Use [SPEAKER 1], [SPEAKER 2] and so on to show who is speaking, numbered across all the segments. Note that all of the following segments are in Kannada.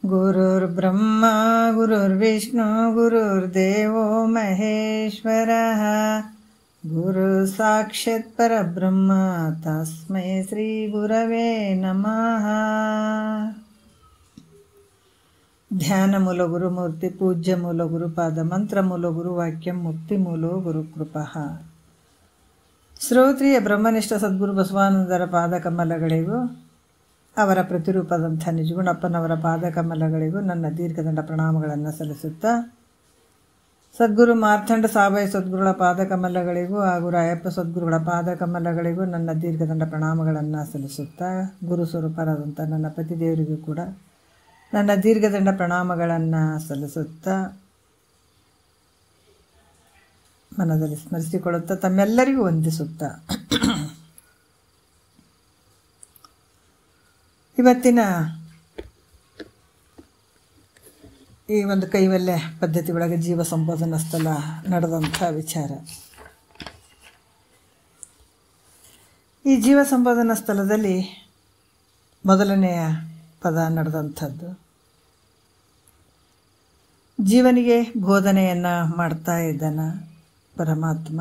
[SPEAKER 1] ಗುರುರ್ಬ್ರಹ್ಮ ಗುರುರ್ವಿಷ್ಣು ಗುರುರ್ದೇವೋ ಮಹೇಶ್ವರಃ ಗುರು ಸಾಕ್ಷಾತ್ ಪರಬ್ರಹ್ಮ ತಸ್ಮೈ ಶ್ರೀ ಗುರವೇ ನಮಃ. ಧ್ಯಾನ ಮೂಲ ಗುರುಮೂರ್ತಿ ಪೂಜ್ಯ ಮೂಲ ಗುರುಪಾದ ಮಂತ್ರ ಮೂಲ ಗುರುವಾಕ್ಯ ಮುಕ್ತಿ ಮೂಲೋ ಗುರುಕೃಪಃ. ಶ್ರೋತ್ರಿಯ ಬ್ರಹ್ಮನಿಷ್ಠ ಸದ್ಗುರು ಬಸವಾನಂದರ ಪಾದಕಮಲಗಳಿಗೂ ಅವರ ಪ್ರತಿರೂಪದಂಥ ನಿಜಗುಣಪ್ಪನವರ ಪಾದಕಮಲಗಳಿಗೂ ನನ್ನ ದೀರ್ಘದಂಡ ಪ್ರಣಾಮಗಳನ್ನು ಸಲ್ಲಿಸುತ್ತಾ, ಸದ್ಗುರು ಮಾರ್ಥಂಡ ಸಾಬಾಯಿ ಸದ್ಗುರುಗಳ ಪಾದಕಮಲಗಳಿಗೂ ಹಾಗೂ ರಾಯಪ್ಪ ಸದ್ಗುರುಗಳ ಪಾದಕಮಲಗಳಿಗೂ ನನ್ನ ದೀರ್ಘದಂಡ ಪ್ರಣಾಮಗಳನ್ನು ಸಲ್ಲಿಸುತ್ತಾ, ಗುರು ಸ್ವರೂಪರಾದಂಥ ನನ್ನ ಪತಿದೇವರಿಗೂ ಕೂಡ ನನ್ನ ದೀರ್ಘದಂಡ ಪ್ರಣಾಮಗಳನ್ನು ಸಲ್ಲಿಸುತ್ತಾ, ಮನದಲ್ಲಿ ಸ್ಮರಿಸಿಕೊಳ್ಳುತ್ತಾ, ತಮ್ಮೆಲ್ಲರಿಗೂ ವಂದಿಸುತ್ತಾ, ಇವತ್ತಿನ ಈ ಒಂದು ಕೈವಲ್ಯ ಪದ್ಧತಿ ಒಳಗೆ ಜೀವ ಸಂಬೋಧನಾ ಸ್ಥಳ ನಡೆದಂಥ ವಿಚಾರ. ಈ ಜೀವ ಸಂಬೋಧನಾ ಸ್ಥಳದಲ್ಲಿ ಮೊದಲನೆಯ ಪದ ನಡೆದಂಥದ್ದು, ಜೀವನಿಗೆ ಬೋಧನೆಯನ್ನು ಮಾಡ್ತಾ ಇದ್ದಾನ ಪರಮಾತ್ಮ.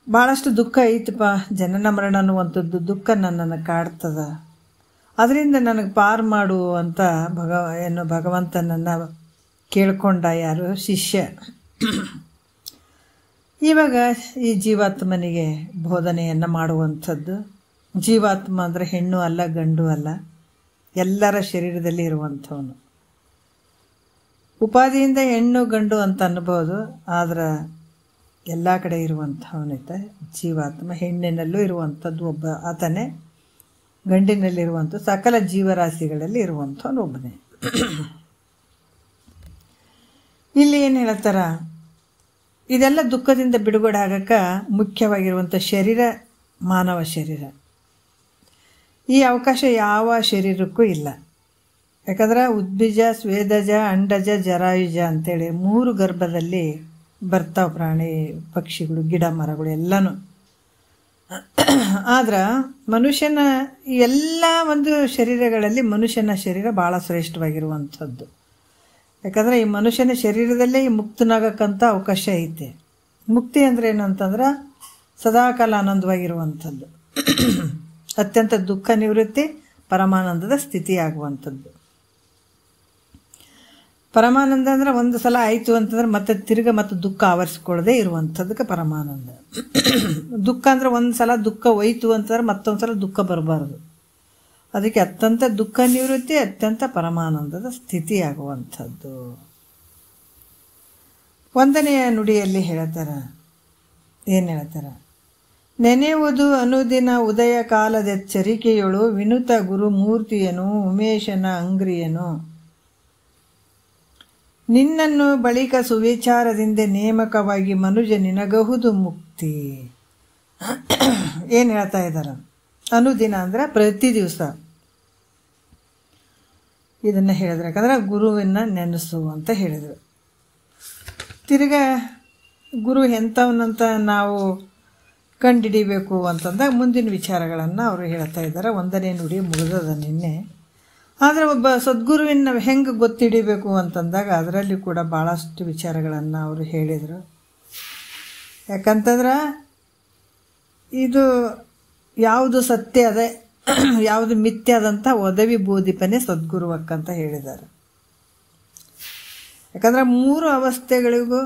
[SPEAKER 1] ಭಾಳಷ್ಟು ದುಃಖ ಐತಪ್ಪ, ಜನನ ಮರಣ ಅನ್ನುವಂಥದ್ದು ದುಃಖ ನನ್ನನ್ನು ಕಾಡ್ತದ, ಅದರಿಂದ ನನಗೆ ಪಾರು ಮಾಡು ಅಂತ ಭಗವಂತನನ್ನು ಕೇಳ್ಕೊಂಡ ಯಾರು? ಶಿಷ್ಯ. ಇವಾಗ ಈ ಜೀವಾತ್ಮನಿಗೆ ಬೋಧನೆಯನ್ನು ಮಾಡುವಂಥದ್ದು. ಜೀವಾತ್ಮ ಅಂದರೆ ಹೆಣ್ಣು ಅಲ್ಲ, ಗಂಡು ಅಲ್ಲ, ಎಲ್ಲರ ಶರೀರದಲ್ಲಿ ಇರುವಂಥವನು. ಉಪಾಧಿಯಿಂದ ಹೆಣ್ಣು ಗಂಡು ಅಂತ ಅನ್ಬೋದು, ಆದರೆ ಎಲ್ಲ ಕಡೆ ಇರುವಂಥವನೈತೆ ಜೀವಾತ್ಮ. ಹೆಣ್ಣಿನಲ್ಲೂ ಇರುವಂಥದ್ದು ಒಬ್ಬ ಆತನೇ, ಗಂಡಿನಲ್ಲಿರುವಂಥ ಸಕಲ ಜೀವರಾಶಿಗಳಲ್ಲಿ ಇರುವಂಥವನು ಒಬ್ಬನೇ. ಇಲ್ಲಿ ಏನು ಹೇಳ್ತಾರ, ಇದೆಲ್ಲ ದುಃಖದಿಂದ ಬಿಡುಗಡೆ ಆಗಕ್ಕೆ ಮುಖ್ಯವಾಗಿರುವಂಥ ಶರೀರ ಮಾನವ ಶರೀರ. ಈ ಅವಕಾಶ ಯಾವ ಶರೀರಕ್ಕೂ ಇಲ್ಲ. ಯಾಕಂದ್ರೆ ಉದ್ಭಿಜ, ಸ್ವೇದಜ, ಅಂಡಜ, ಜರಾಯುಜ ಅಂತೇಳಿ 3 ಗರ್ಭದಲ್ಲಿ ಬರ್ತಾವೆ ಪ್ರಾಣಿ ಪಕ್ಷಿಗಳು, ಗಿಡ ಮರಗಳು ಎಲ್ಲನೂ. ಆದ್ರೆ ಮನುಷ್ಯನ ಎಲ್ಲ ಒಂದು ಶರೀರಗಳಲ್ಲಿ ಮನುಷ್ಯನ ಶರೀರ ಭಾಳ ಶ್ರೇಷ್ಠವಾಗಿರುವಂಥದ್ದು. ಯಾಕಂದರೆ ಈ ಮನುಷ್ಯನ ಶರೀರದಲ್ಲೇ ಈ ಮುಕ್ತನಾಗಕ್ಕಂಥ ಅವಕಾಶ ಐತೆ. ಮುಕ್ತಿ ಅಂದರೆ ಏನು ಅಂತಂದ್ರೆ ಸದಾಕಾಲ ಆನಂದವಾಗಿರುವಂಥದ್ದು, ಅತ್ಯಂತ ದುಃಖ ನಿವೃತ್ತಿ, ಪರಮಾನಂದದ ಸ್ಥಿತಿ ಆಗುವಂಥದ್ದು. ಪರಮಾನಂದ ಅಂದರೆ ಒಂದು ಸಲ ಆಯಿತು ಅಂತಂದ್ರೆ ಮತ್ತೆ ಮತ್ತೆ ದುಃಖ ಆವರಿಸ್ಕೊಳ್ಳದೆ ಇರುವಂಥದ್ದಕ್ಕೆ ಪರಮಾನಂದ. ದುಃಖ ಅಂದರೆ ಒಂದು ಸಲ ದುಃಖ ಹೋಯ್ತು ಅಂತಂದ್ರೆ ಮತ್ತೊಂದು ಸಲ ದುಃಖ ಬರಬಾರ್ದು. ಅದಕ್ಕೆ ಅತ್ಯಂತ ದುಃಖ ನಿವೃತ್ತಿ, ಅತ್ಯಂತ ಪರಮಾನಂದದ ಸ್ಥಿತಿ ಆಗುವಂಥದ್ದು. ಒಂದನೆಯ ನುಡಿಯಲ್ಲಿ ಹೇಳ್ತಾರ, ಏನು ಹೇಳ್ತಾರ? ನೆನೆಯುವುದು ಅನುದಿನ ಉದಯ ಕಾಲದೆಚ್ಚರಿಕೆಯೊಳು ವಿನುತ ಗುರುಮೂರ್ತಿಯನು ಉಮೇಶನ ಅಂಗ್ರಿಯನು ನಿನ್ನನ್ನು ಬಳಿಕ ಸುವಿಚಾರದಿಂದ ನೇಮಕವಾಗಿ ಮನುಜ ನಿನಗಹುದು ಮುಕ್ತಿ. ಏನು ಹೇಳ್ತಾ ಇದ್ದಾರೆ? ಅನುದಿನ ಅಂದರೆ ಪ್ರತಿ ದಿವಸ ಇದನ್ನು ಹೇಳಿದ್ರು. ಯಾಕಂದ್ರೆ ಗುರುವಿನ ನೆನೆಸು ಅಂತ ಹೇಳಿದರು. ತಿರ್ಗಾ ಗುರು ಎಂಥವನ್ನಂತ ನಾವು ಕಂಡುಹಿಡಿಬೇಕು ಅಂತಂದಾಗ ಮುಂದಿನ ವಿಚಾರಗಳನ್ನು ಅವರು ಹೇಳ್ತಾ ಇದ್ದಾರೆ. ಒಂದನೇ ನುಡಿ ಮುಗಿದದ ನಿನ್ನೆ. ಆದರೆ ಒಬ್ಬ ಸದ್ಗುರುವಿನ ನಾವು ಹೆಂಗೆ ಗೊತ್ತಿಡಿಬೇಕು ಅಂತಂದಾಗ ಅದರಲ್ಲಿ ಕೂಡ ಭಾಳಷ್ಟು ವಿಚಾರಗಳನ್ನು ಅವರು ಹೇಳಿದರು. ಯಾಕಂತಂದ್ರೆ ಇದು ಯಾವುದು ಸತ್ಯ ಅದ, ಯಾವುದು ಮಿಥ್ಯ ಅದಂತ ಒದವಿ ಬೋಧಿಪನೇ ಸದ್ಗುರುವಕ್ಕಂತ ಹೇಳಿದ್ದಾರೆ. ಯಾಕಂದ್ರೆ 3 ಅವಸ್ಥೆಗಳಿಗೂ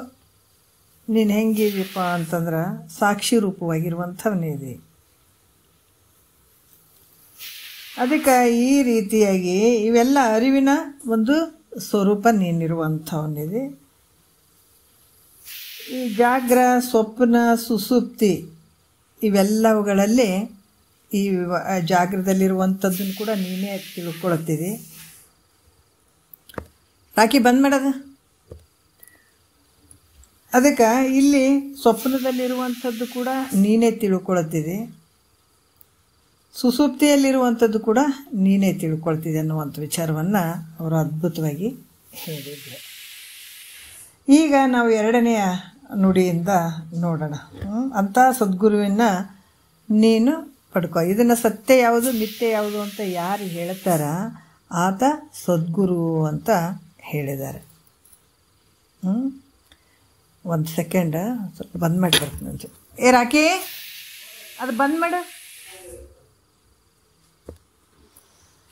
[SPEAKER 1] ನೀನು ಹೆಂಗಿದೀಪ ಅಂತಂದ್ರೆ ಸಾಕ್ಷಿ ರೂಪವಾಗಿರುವಂಥವನೇ ಇದೆ. ಅದಕ್ಕೆ ಈ ರೀತಿಯಾಗಿ ಇವೆಲ್ಲ ಅರಿವಿನ ಒಂದು ಸ್ವರೂಪ ನೀನಿರುವಂಥವನಿದೆ. ಈ ಜಾಗ್ರ, ಸ್ವಪ್ನ, ಸುಸುಪ್ತಿ ಇವೆಲ್ಲವುಗಳಲ್ಲಿ ಈ ಜಾಗ್ರದಲ್ಲಿರುವಂಥದ್ದನ್ನು ಕೂಡ ನೀನೇ ತಿಳ್ಕೊಳ್ತೀವಿ. ರಾಕಿ ಬಂದ್ ಮಾಡೋದು. ಅದಕ್ಕೆ ಇಲ್ಲಿ ಸ್ವಪ್ನದಲ್ಲಿರುವಂಥದ್ದು ಕೂಡ ನೀನೇ ತಿಳ್ಕೊಳ್ತಿದೆ, ಸುಸುಪ್ತಿಯಲ್ಲಿರುವಂಥದ್ದು ಕೂಡ ನೀನೇ ತಿಳ್ಕೊಳ್ತಿದೆ ಅನ್ನುವಂಥ ವಿಚಾರವನ್ನು ಅವರು ಅದ್ಭುತವಾಗಿ ಹೇಳಿದ್ರು. ಈಗ ನಾವು ಎರಡನೆಯ ನುಡಿಯಿಂದ ನೋಡೋಣ. ಅಂಥ ಸದ್ಗುರುವಿನ ನೀನು ಪಡ್ಕೊ. ಇದನ್ನು ಸತ್ಯ ಯಾವುದು ಮಿಥ್ಯೆ ಯಾವುದು ಅಂತ ಯಾರು ಹೇಳ್ತಾರ ಆತ ಸದ್ಗುರು ಅಂತ ಹೇಳಿದ್ದಾರೆ. ಒಂದು ಸೆಕೆಂಡ್ ಸ್ವಲ್ಪ ಬಂದ್ ಮಾಡಿ ಬರ್ತೀನಿ. ರಾಕಿ ಅದು ಬಂದ್ ಮಾಡು.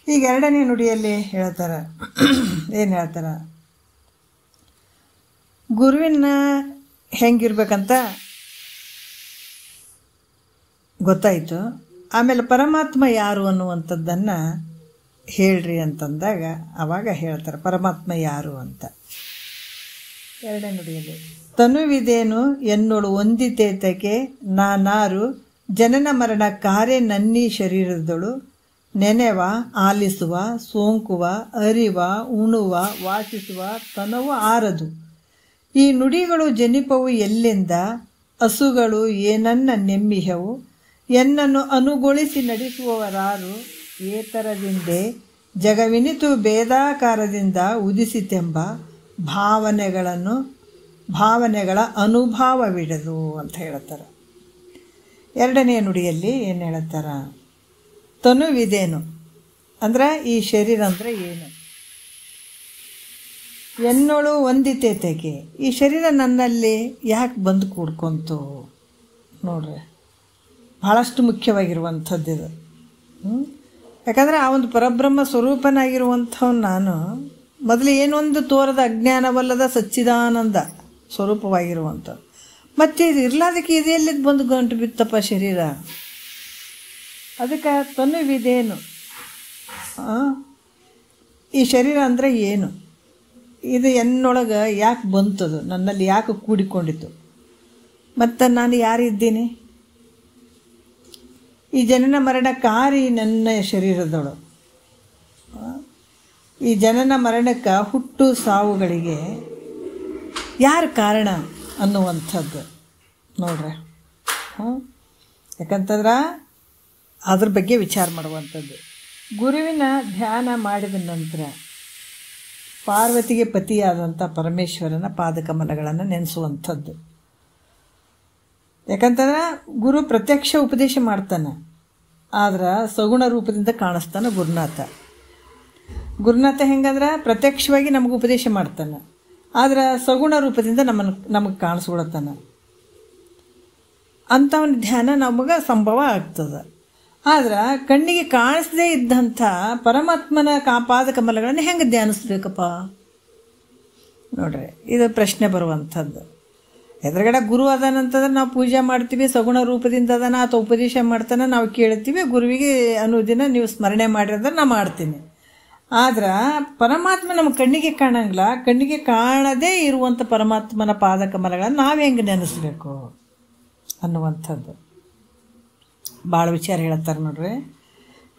[SPEAKER 1] ಈಗ ಎರಡನೇ ನುಡಿಯಲ್ಲಿ ಹೇಳ್ತಾರೆ, ಏನು ಹೇಳ್ತಾರೆ, ಗುರುವಿನ ಹೆಂಗಿರ್ಬೇಕಂತ ಗೊತ್ತಾಯಿತು. ಆಮೇಲೆ ಪರಮಾತ್ಮ ಯಾರು ಅನ್ನುವಂಥದ್ದನ್ನು ಹೇಳ್ರಿ ಅಂತಂದಾಗ ಆವಾಗ ಹೇಳ್ತಾರೆ ಪರಮಾತ್ಮ ಯಾರು ಅಂತ. ಎರಡನೇ ನುಡಿಯಲ್ಲಿ ತನುವಿದೇನು ಎನ್ನೋಳು ಒಂದಿತೇತಕ್ಕೆ ನಾನಾರು ಜನನ ಮರಣ ಕಾರ್ಯ ನನ್ನೀ ಶರೀರದಳು ನೆನೆವ ಆಲಿಸುವ ಸೋಂಕುವ ಅರಿವ ಉಣುವ ವಾಸಿಸುವ ತನವು ಆರದು. ಈ ನುಡಿಗಳು ಜನಿಪವು ಎಲ್ಲಿಂದ ಹಸುಗಳು ಏನನ್ನ ನೆಮ್ಮಿಹವು ಎನ್ನನ್ನು ಅನುಗೊಳಿಸಿ ನಡೆಸುವವರಾರು ಏತರದಿಂದೆ ಜಗವಿನಿತು ಭೇದಾಕಾರದಿಂದ ಉದಿಸಿತೆಂಬ ಭಾವನೆಗಳ ಅನುಭಾವವಿಡದು ಅಂತ ಹೇಳ್ತಾರೆ. ಎರಡನೆಯ ನುಡಿಯಲ್ಲಿ ಏನು ಹೇಳ್ತಾರ, ತನುವಿದೇನು ಅಂದ್ರೆ ಈ ಶರೀರ ಅಂದರೆ ಏನು, ಎನ್ನೋಳು ಒಂದಿತೇತಕ್ಕೆ ಈ ಶರೀರ ನನ್ನಲ್ಲಿ ಯಾಕೆ ಬಂದು ಕೂಡ್ಕೊಂತು ನೋಡ್ರಿ, ಭಾಳಷ್ಟು ಮುಖ್ಯವಾಗಿರುವಂಥದ್ದಿದು. ಯಾಕಂದರೆ ಆ ಒಂದು ಪರಬ್ರಹ್ಮ ಸ್ವರೂಪನಾಗಿರುವಂಥವ್ನು ನಾನು ಮೊದಲು ಏನೊಂದು ತೋರದ ಅಜ್ಞಾನವಲ್ಲದ ಸಚ್ಚಿದಾನಂದ ಸ್ವರೂಪವಾಗಿರುವಂಥ, ಮತ್ತು ಇದು ಇರ್ಲಾದಕ್ಕೆ ಇದೆಲ್ಲಿದ್ದು ಬಂದು ಗಂಟು ಬಿತ್ತಪ್ಪ ಶರೀರ. ಅದಕ್ಕೆ ತನುವಿದೇನು, ಈ ಶರೀರ ಅಂದರೆ ಏನು, ಇದು ಎನ್ನೊಳಗೆ ಯಾಕೆ ಬಂತದು, ನನ್ನಲ್ಲಿ ಯಾಕೆ ಕೂಡಿಕೊಂಡಿತು, ಮತ್ತು ನಾನು ಯಾರಿದ್ದೀನಿ, ಈ ಜನನ ಮರಣಕ್ಕಾರಿ ನನ್ನ ಶರೀರದಳು, ಈ ಜನನ ಮರಣಕ್ಕೆ ಹುಟ್ಟು ಸಾವುಗಳಿಗೆ ಯಾರು ಕಾರಣ ಅನ್ನುವಂಥದ್ದು ನೋಡ್ರಿ. ಯಾಕಂತಂದ್ರೆ ಅದ್ರ ಬಗ್ಗೆ ವಿಚಾರ ಮಾಡುವಂಥದ್ದು. ಗುರುವಿನ ಧ್ಯಾನ ಮಾಡಿದ ನಂತರ ಪಾರ್ವತಿಗೆ ಪತಿಯಾದಂಥ ಪರಮೇಶ್ವರನ ಪಾದಕಮಲಗಳನ್ನು ನೆನೆಸುವಂಥದ್ದು. ಯಾಕಂತಂದ್ರೆ ಗುರು ಪ್ರತ್ಯಕ್ಷ ಉಪದೇಶ ಮಾಡ್ತಾನೆ, ಆದ್ರೆ ಸಗುಣ ರೂಪದಿಂದ ಕಾಣಿಸ್ತಾನೆ ಗುರುನಾಥ. ಗುರುನಾಥ ಹೆಂಗಂದ್ರೆ ಪ್ರತ್ಯಕ್ಷವಾಗಿ ನಮಗೆ ಉಪದೇಶ ಮಾಡ್ತಾನೆ, ಆದ್ರೆ ಸಗುಣ ರೂಪದಿಂದ ನಮಗೆ ಕಾಣಿಸ್ಕೊಳತ್ತಾನೆ. ಅಂಥವನ ಧ್ಯಾನ ನಮಗೆ ಸಂಭವ ಆಗ್ತದೆ. ಆದ್ರೆ ಕಣ್ಣಿಗೆ ಕಾಣಿಸದೇ ಇದ್ದಂಥ ಪರಮಾತ್ಮನ ಪಾದಕಮಲಗಳನ್ನು ಹೆಂಗೆ ಧ್ಯಾನಿಸ್ಬೇಕಪ್ಪ ನೋಡ್ರಿ, ಇದು ಪ್ರಶ್ನೆ ಬರುವಂಥದ್ದು. ಎದುರುಗಡೆ ಗುರು ಅದಾನಂತಂದ್ರೆ ನಾವು ಪೂಜೆ ಮಾಡ್ತೀವಿ, ಸಗುಣ ರೂಪದಿಂದ ಅದಾನ ಅಥವಾ ಉಪದೇಶ ಮಾಡ್ತಾನೆ, ನಾವು ಕೇಳ್ತೀವಿ, ಗುರುವಿಗೆ ಅನ್ನೋದಿನ ನೀವು ಸ್ಮರಣೆ ಮಾಡಿದ್ರೆ ನಾ ಮಾಡ್ತೀನಿ. ಆದ್ರೆ ಪರಮಾತ್ಮ ನಮ್ಮ ಕಣ್ಣಿಗೆ ಕಾಣಂಗಿಲ್ಲ. ಕಣ್ಣಿಗೆ ಕಾಣದೇ ಇರುವಂಥ ಪರಮಾತ್ಮನ ಪಾದಕಮಲಗಳನ್ನು ನಾವು ಹೆಂಗೆ ನೆನೆಸ್ಬೇಕು ಅನ್ನುವಂಥದ್ದು ಭಾಳ ವಿಚಾರ ಹೇಳ್ತಾರೆ ನೋಡ್ರಿ.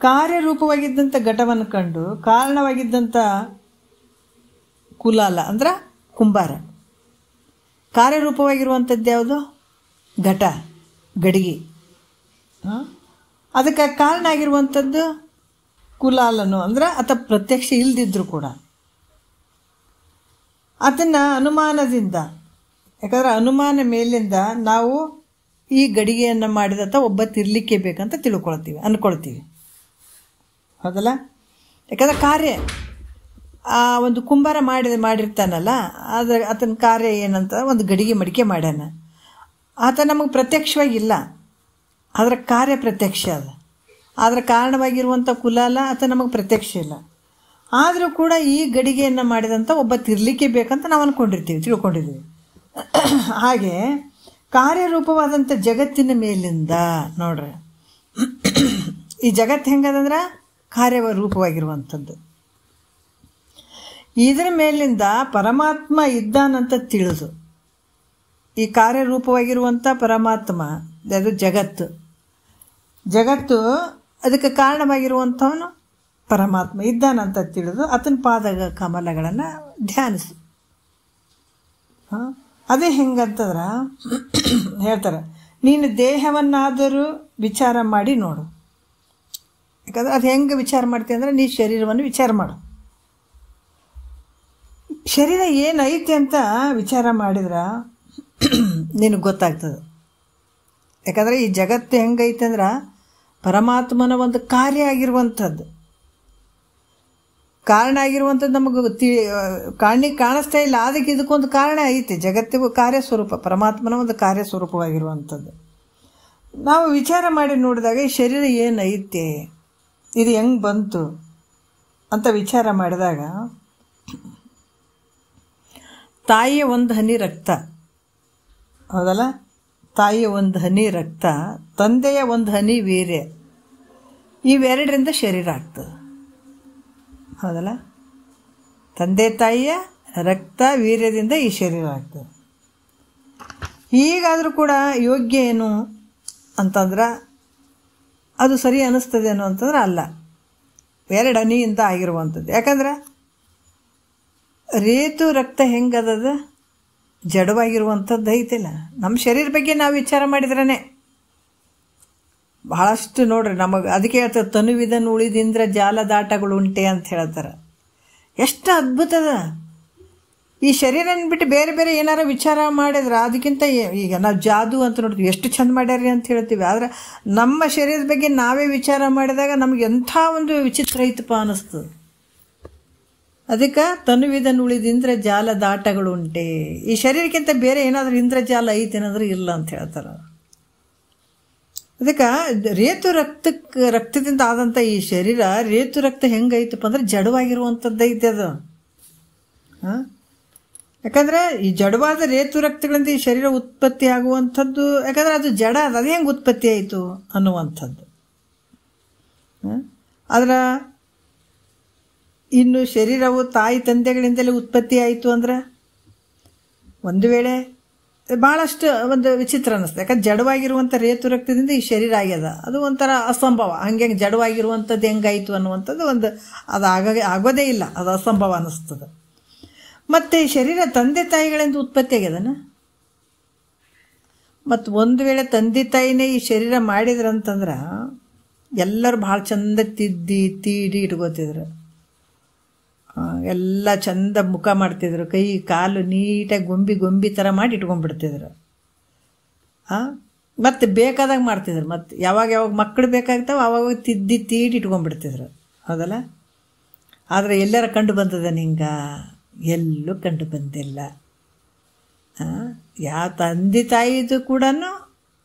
[SPEAKER 1] ಕಾರ್ಯರೂಪವಾಗಿದ್ದಂಥ ಘಟವನ್ನು ಕಂಡು ಕಾರಣವಾಗಿದ್ದಂಥ ಕುಲಾಲ ಅಂದ್ರೆ ಕುಂಬಾರ, ಕಾರ್ಯರೂಪವಾಗಿರುವಂಥದ್ದು ಯಾವುದು ಘಟ ಗಡಿಗೆ, ಅದಕ್ಕೆ ಕಾರಣ ಆಗಿರುವಂಥದ್ದು ಕುಲಾಲನು ಅಂದ್ರೆ ಆತ ಪ್ರತ್ಯಕ್ಷ ಇಲ್ದಿದ್ರು ಕೂಡ ಅದನ್ನು ಅನುಮಾನದಿಂದ, ಯಾಕಂದ್ರೆ ಅನುಮಾನ ಮೇಲಿಂದ ನಾವು ಈ ಗಡಿಗೆಯನ್ನು ಮಾಡಿದಂಥ ಒಬ್ಬ ತಿರ್ಲಿಕ್ಕೆ ಬೇಕಂತ ಅಂದ್ಕೊಳ್ತೀವಿ, ಹೌದಲ್ಲ. ಯಾಕಂದ್ರೆ ಕಾರ್ಯ ಆ ಒಂದು ಕುಂಬಾರ ಮಾಡಿರ್ತಾನಲ್ಲ, ಆದರೆ ಆತನ ಕಾರ್ಯ ಏನಂತ ಒಂದು ಗಡಿಗೆ ಮಡಿಕೆ ಮಾಡ್ಯಾನ. ಆತ ನಮಗೆ ಪ್ರತ್ಯಕ್ಷವಾಗಿಲ್ಲ, ಅದರ ಕಾರ್ಯ ಪ್ರತ್ಯಕ್ಷ ಅದ. ಆದರೆ ಕಾರಣವಾಗಿರುವಂಥ ಕುಲಾಲ ಆತ ನಮಗೆ ಪ್ರತ್ಯಕ್ಷ ಇಲ್ಲ. ಆದರೂ ಕೂಡ ಈ ಗಡಿಗೆಯನ್ನು ಮಾಡಿದಂಥ ಒಬ್ಬ ತಿರ್ಲಿಕ್ಕೆ ಬೇಕಂತ ನಾವು ತಿಳ್ಕೊಂಡಿದ್ದೀವಿ. ಹಾಗೆ ಕಾರ್ಯರೂಪವಾದಂಥ ಜಗತ್ತಿನ ಮೇಲಿಂದ ನೋಡ್ರಿ, ಈ ಜಗತ್ತು ಹೆಂಗದಂದ್ರೆ ಕಾರ್ಯರೂಪವಾಗಿರುವಂಥದ್ದು. ಇದರ ಮೇಲಿಂದ ಪರಮಾತ್ಮ ಇದ್ದಾನಂತ ತಿಳಿದು, ಈ ಕಾರ್ಯರೂಪವಾಗಿರುವಂಥ ಪರಮಾತ್ಮ ಅದು ಜಗತ್ತು ಅದಕ್ಕೆ ಕಾರಣವಾಗಿರುವಂಥವನು ಪರಮಾತ್ಮ ಇದ್ದಾನಂತ ತಿಳಿದು ಆತನ ಪಾದ ಕಮಲಗಳನ್ನು ಧ್ಯಾನಿಸು. ಅದೇ ಹೆಂಗಂತಂದ್ರೆ ಹೇಳ್ತಾರೆ, ನೀನು ದೇಹವನ್ನಾದರೂ ವಿಚಾರ ಮಾಡಿ ನೋಡು. ಯಾಕಂದ್ರೆ ಅದು ಹೆಂಗೆ ವಿಚಾರ ಮಾಡ್ತೀವಿ ಅಂದರೆ ನೀ ಶರೀರವನ್ನು ವಿಚಾರ ಮಾಡು. ಶರೀರ ಏನೈತಿ ಅಂತ ವಿಚಾರ ಮಾಡಿದ್ರೆ ನಿನಗೆ ಗೊತ್ತಾಗ್ತದೆ. ಯಾಕಂದರೆ ಈ ಜಗತ್ತು ಹೆಂಗೈತೆ ಅಂದ್ರೆ ಪರಮಾತ್ಮನ ಒಂದು ಕಾರ್ಯ ಆಗಿರುವಂಥದ್ದು, ಕಾರಣ ಆಗಿರುವಂಥದ್ದು ನಮಗೆ ಕಣ್ಣಿಗೆ ಕಾಣಿಸ್ತಾ ಇಲ್ಲ. ಅದಕ್ಕೆ ಇದಕ್ಕೊಂದು ಕಾರಣ ಐತಿ. ಜಗತ್ತಿಗೂ ಕಾರ್ಯಸ್ವರೂಪ, ಪರಮಾತ್ಮನ ಒಂದು ಕಾರ್ಯಸ್ವರೂಪವಾಗಿರುವಂಥದ್ದು. ನಾವು ವಿಚಾರ ಮಾಡಿ ನೋಡಿದಾಗ ಈ ಶರೀರ ಏನೈತೆ, ಇದು ಹೆಂಗೆ ಬಂತು ಅಂತ ವಿಚಾರ ಮಾಡಿದಾಗ, ತಾಯಿಯ ಒಂದು ಹನಿ ರಕ್ತ, ಹೌದಲ್ಲ, ತಾಯಿಯ ಒಂದು ಹನಿ ರಕ್ತ, ತಂದೆಯ ಒಂದು ಹನಿ ವೀರ್ಯ, ಇವೆರಡರಿಂದ ಶರೀರ ಆಗ್ತದೆ. ಹೌದಲ್ಲ, ತಂದೆ ತಾಯಿಯ ರಕ್ತ ವೀರ್ಯದಿಂದ ಈ ಶರೀರ ಆಗ್ತದೆ. ಹೀಗಾದರೂ ಕೂಡ ಯೋಗ್ಯ ಏನು ಅಂತಂದ್ರೆ ಅದು ಸರಿ ಅನ್ನಿಸ್ತದೇನೋ ಅಂತಂದ್ರೆ ಅಲ್ಲ, ಎರಡು ಹನಿಯಿಂದ ಆಗಿರುವಂಥದ್ದು. ಯಾಕಂದ್ರೆ ರೇತು ರಕ್ತ ಹೆಂಗದ ಜಡವಾಗಿರುವಂಥದ್ದು ಐತಿಲ್ಲ. ನಮ್ಮ ಶರೀರ ಬಗ್ಗೆ ನಾವು ವಿಚಾರ ಮಾಡಿದ್ರೇ ಭಾಳಷ್ಟು ನೋಡ್ರಿ, ನಮಗೆ ಅದಕ್ಕೆ ಹೇಳ್ತಾರೆ ತನುವಿದನ್ನು ಉಳಿದಿಂದ್ರ ಜಾಲದಾಟಗಳು ಉಂಟೆ ಅಂತ ಹೇಳ್ತಾರೆ. ಎಷ್ಟು ಅದ್ಭುತದ ಈ ಶರೀರನ ಬಿಟ್ಟು ಬೇರೆ ಬೇರೆ ಏನಾರು ವಿಚಾರ ಮಾಡಿದ್ರೆ ಅದಕ್ಕಿಂತ ಈಗ ನಾವು ಜಾದು ಅಂತ ನೋಡ್ತೀವಿ, ಎಷ್ಟು ಚಂದ ಮಾಡ್ಯಾರಿ ಅಂತ ಹೇಳ್ತೀವಿ. ಆದರೆ ನಮ್ಮ ಶರೀರದ ಬಗ್ಗೆ ನಾವೇ ವಿಚಾರ ಮಾಡಿದಾಗ ನಮ್ಗೆ ಎಂಥ ಒಂದು ವಿಚಿತ್ರ ಐತಪ್ಪ ಅನ್ನಿಸ್ತದೆ. ಅದಕ್ಕೆ ತನುವಿದನ್ನು ಉಳಿದಿಂದ್ರ ಜಾಲದಾಟಗಳು ಉಂಟೆ. ಈ ಶರೀರಕ್ಕಿಂತ ಬೇರೆ ಏನಾದರೂ ಇಂದ್ರಜಾಲ ಐತೇನಾದರೂ ಇಲ್ಲ ಅಂತ ಹೇಳ್ತಾರೆ. ಅದಕ್ಕೆ ರೇತು ರಕ್ತದಿಂದ ಆದಂಥ ಈ ಶರೀರ, ರೇತು ರಕ್ತ ಹೆಂಗೈತಪ್ಪ ಅಂದ್ರೆ ಜಡವಾಗಿರುವಂಥದ್ದು ಐತೆ ಅದು. ಹಾಂ, ಯಾಕಂದರೆ ಈ ಜಡವಾದ ರೇತು ರಕ್ತಗಳಿಂದ ಈ ಶರೀರ ಉತ್ಪತ್ತಿ ಆಗುವಂಥದ್ದು. ಯಾಕಂದರೆ ಅದು ಜಡ, ಅದು ಹೆಂಗೆ ಉತ್ಪತ್ತಿ ಆಯಿತು ಅನ್ನುವಂಥದ್ದು. ಅದರ ಇನ್ನು ಶರೀರವು ತಾಯಿ ತಂದೆಗಳಿಂದಲೇ ಉತ್ಪತ್ತಿ ಆಯಿತು ಅಂದ್ರೆ ಒಂದು ವೇಳೆ ಭಾಳಷ್ಟು ಒಂದು ವಿಚಿತ್ರ ಅನ್ನಿಸ್ತದೆ. ಯಾಕಂದ್ರೆ ಜಡವಾಗಿರುವಂಥ ರೇತು ರಕ್ತದಿಂದ ಈ ಶರೀರ ಆಗ್ಯದ, ಅದು ಒಂಥರ ಅಸಂಭವ. ಹಂಗೆ ಜಡವಾಗಿರುವಂಥದ್ದು ಹೆಂಗಾಯಿತು ಅನ್ನುವಂಥದ್ದು ಒಂದು ಅದು ಆಗೋದೇ ಇಲ್ಲ, ಅದು ಅಸಂಭವ ಅನ್ನಿಸ್ತದೆ. ಮತ್ತು ಈ ಶರೀರ ತಂದೆ ತಾಯಿಗಳಿಂದ ಉತ್ಪತ್ತಿ ಆಗ್ಯದನ. ಮತ್ತು ಒಂದು ವೇಳೆ ತಂದೆ ತಾಯಿನೇ ಈ ಶರೀರ ಮಾಡಿದ್ರಂತಂದ್ರೆ ಎಲ್ಲರೂ ಭಾಳ ಚಂದ ತಿದ್ದಿ ತೀಡಿ ಇಟ್ಕೋತಿದ್ರು, ಎಲ್ಲ ಚಂದ ಮುಖ ಮಾಡ್ತಿದ್ರು, ಕೈ ಕಾಲು ನೀಟಾಗಿ ಗೊಂಬಿ ಥರ ಮಾಡಿ ಇಟ್ಕೊಂಡ್ಬಿಡ್ತಿದ್ರು. ಮತ್ತು ಬೇಕಾದಾಗ ಮಾಡ್ತಿದ್ರು. ಮತ್ತು ಯಾವಾಗ ಮಕ್ಕಳು ಬೇಕಾಗ್ತಾವೆ ಆವಾಗ ತಿದ್ದಿ ತೀಡಿ ಇಟ್ಕೊಂಡ್ಬಿಡ್ತಿದ್ರು. ಹೌದಲ್ಲ, ಆದರೆ ಎಲ್ಲರ ಕಂಡು ಬಂದದ ನಿಂಗೆ? ಎಲ್ಲೂ ಕಂಡು ಬಂದಿಲ್ಲ. ಯಾವ ತಂದೆ ತಾಯಿದು ಕೂಡ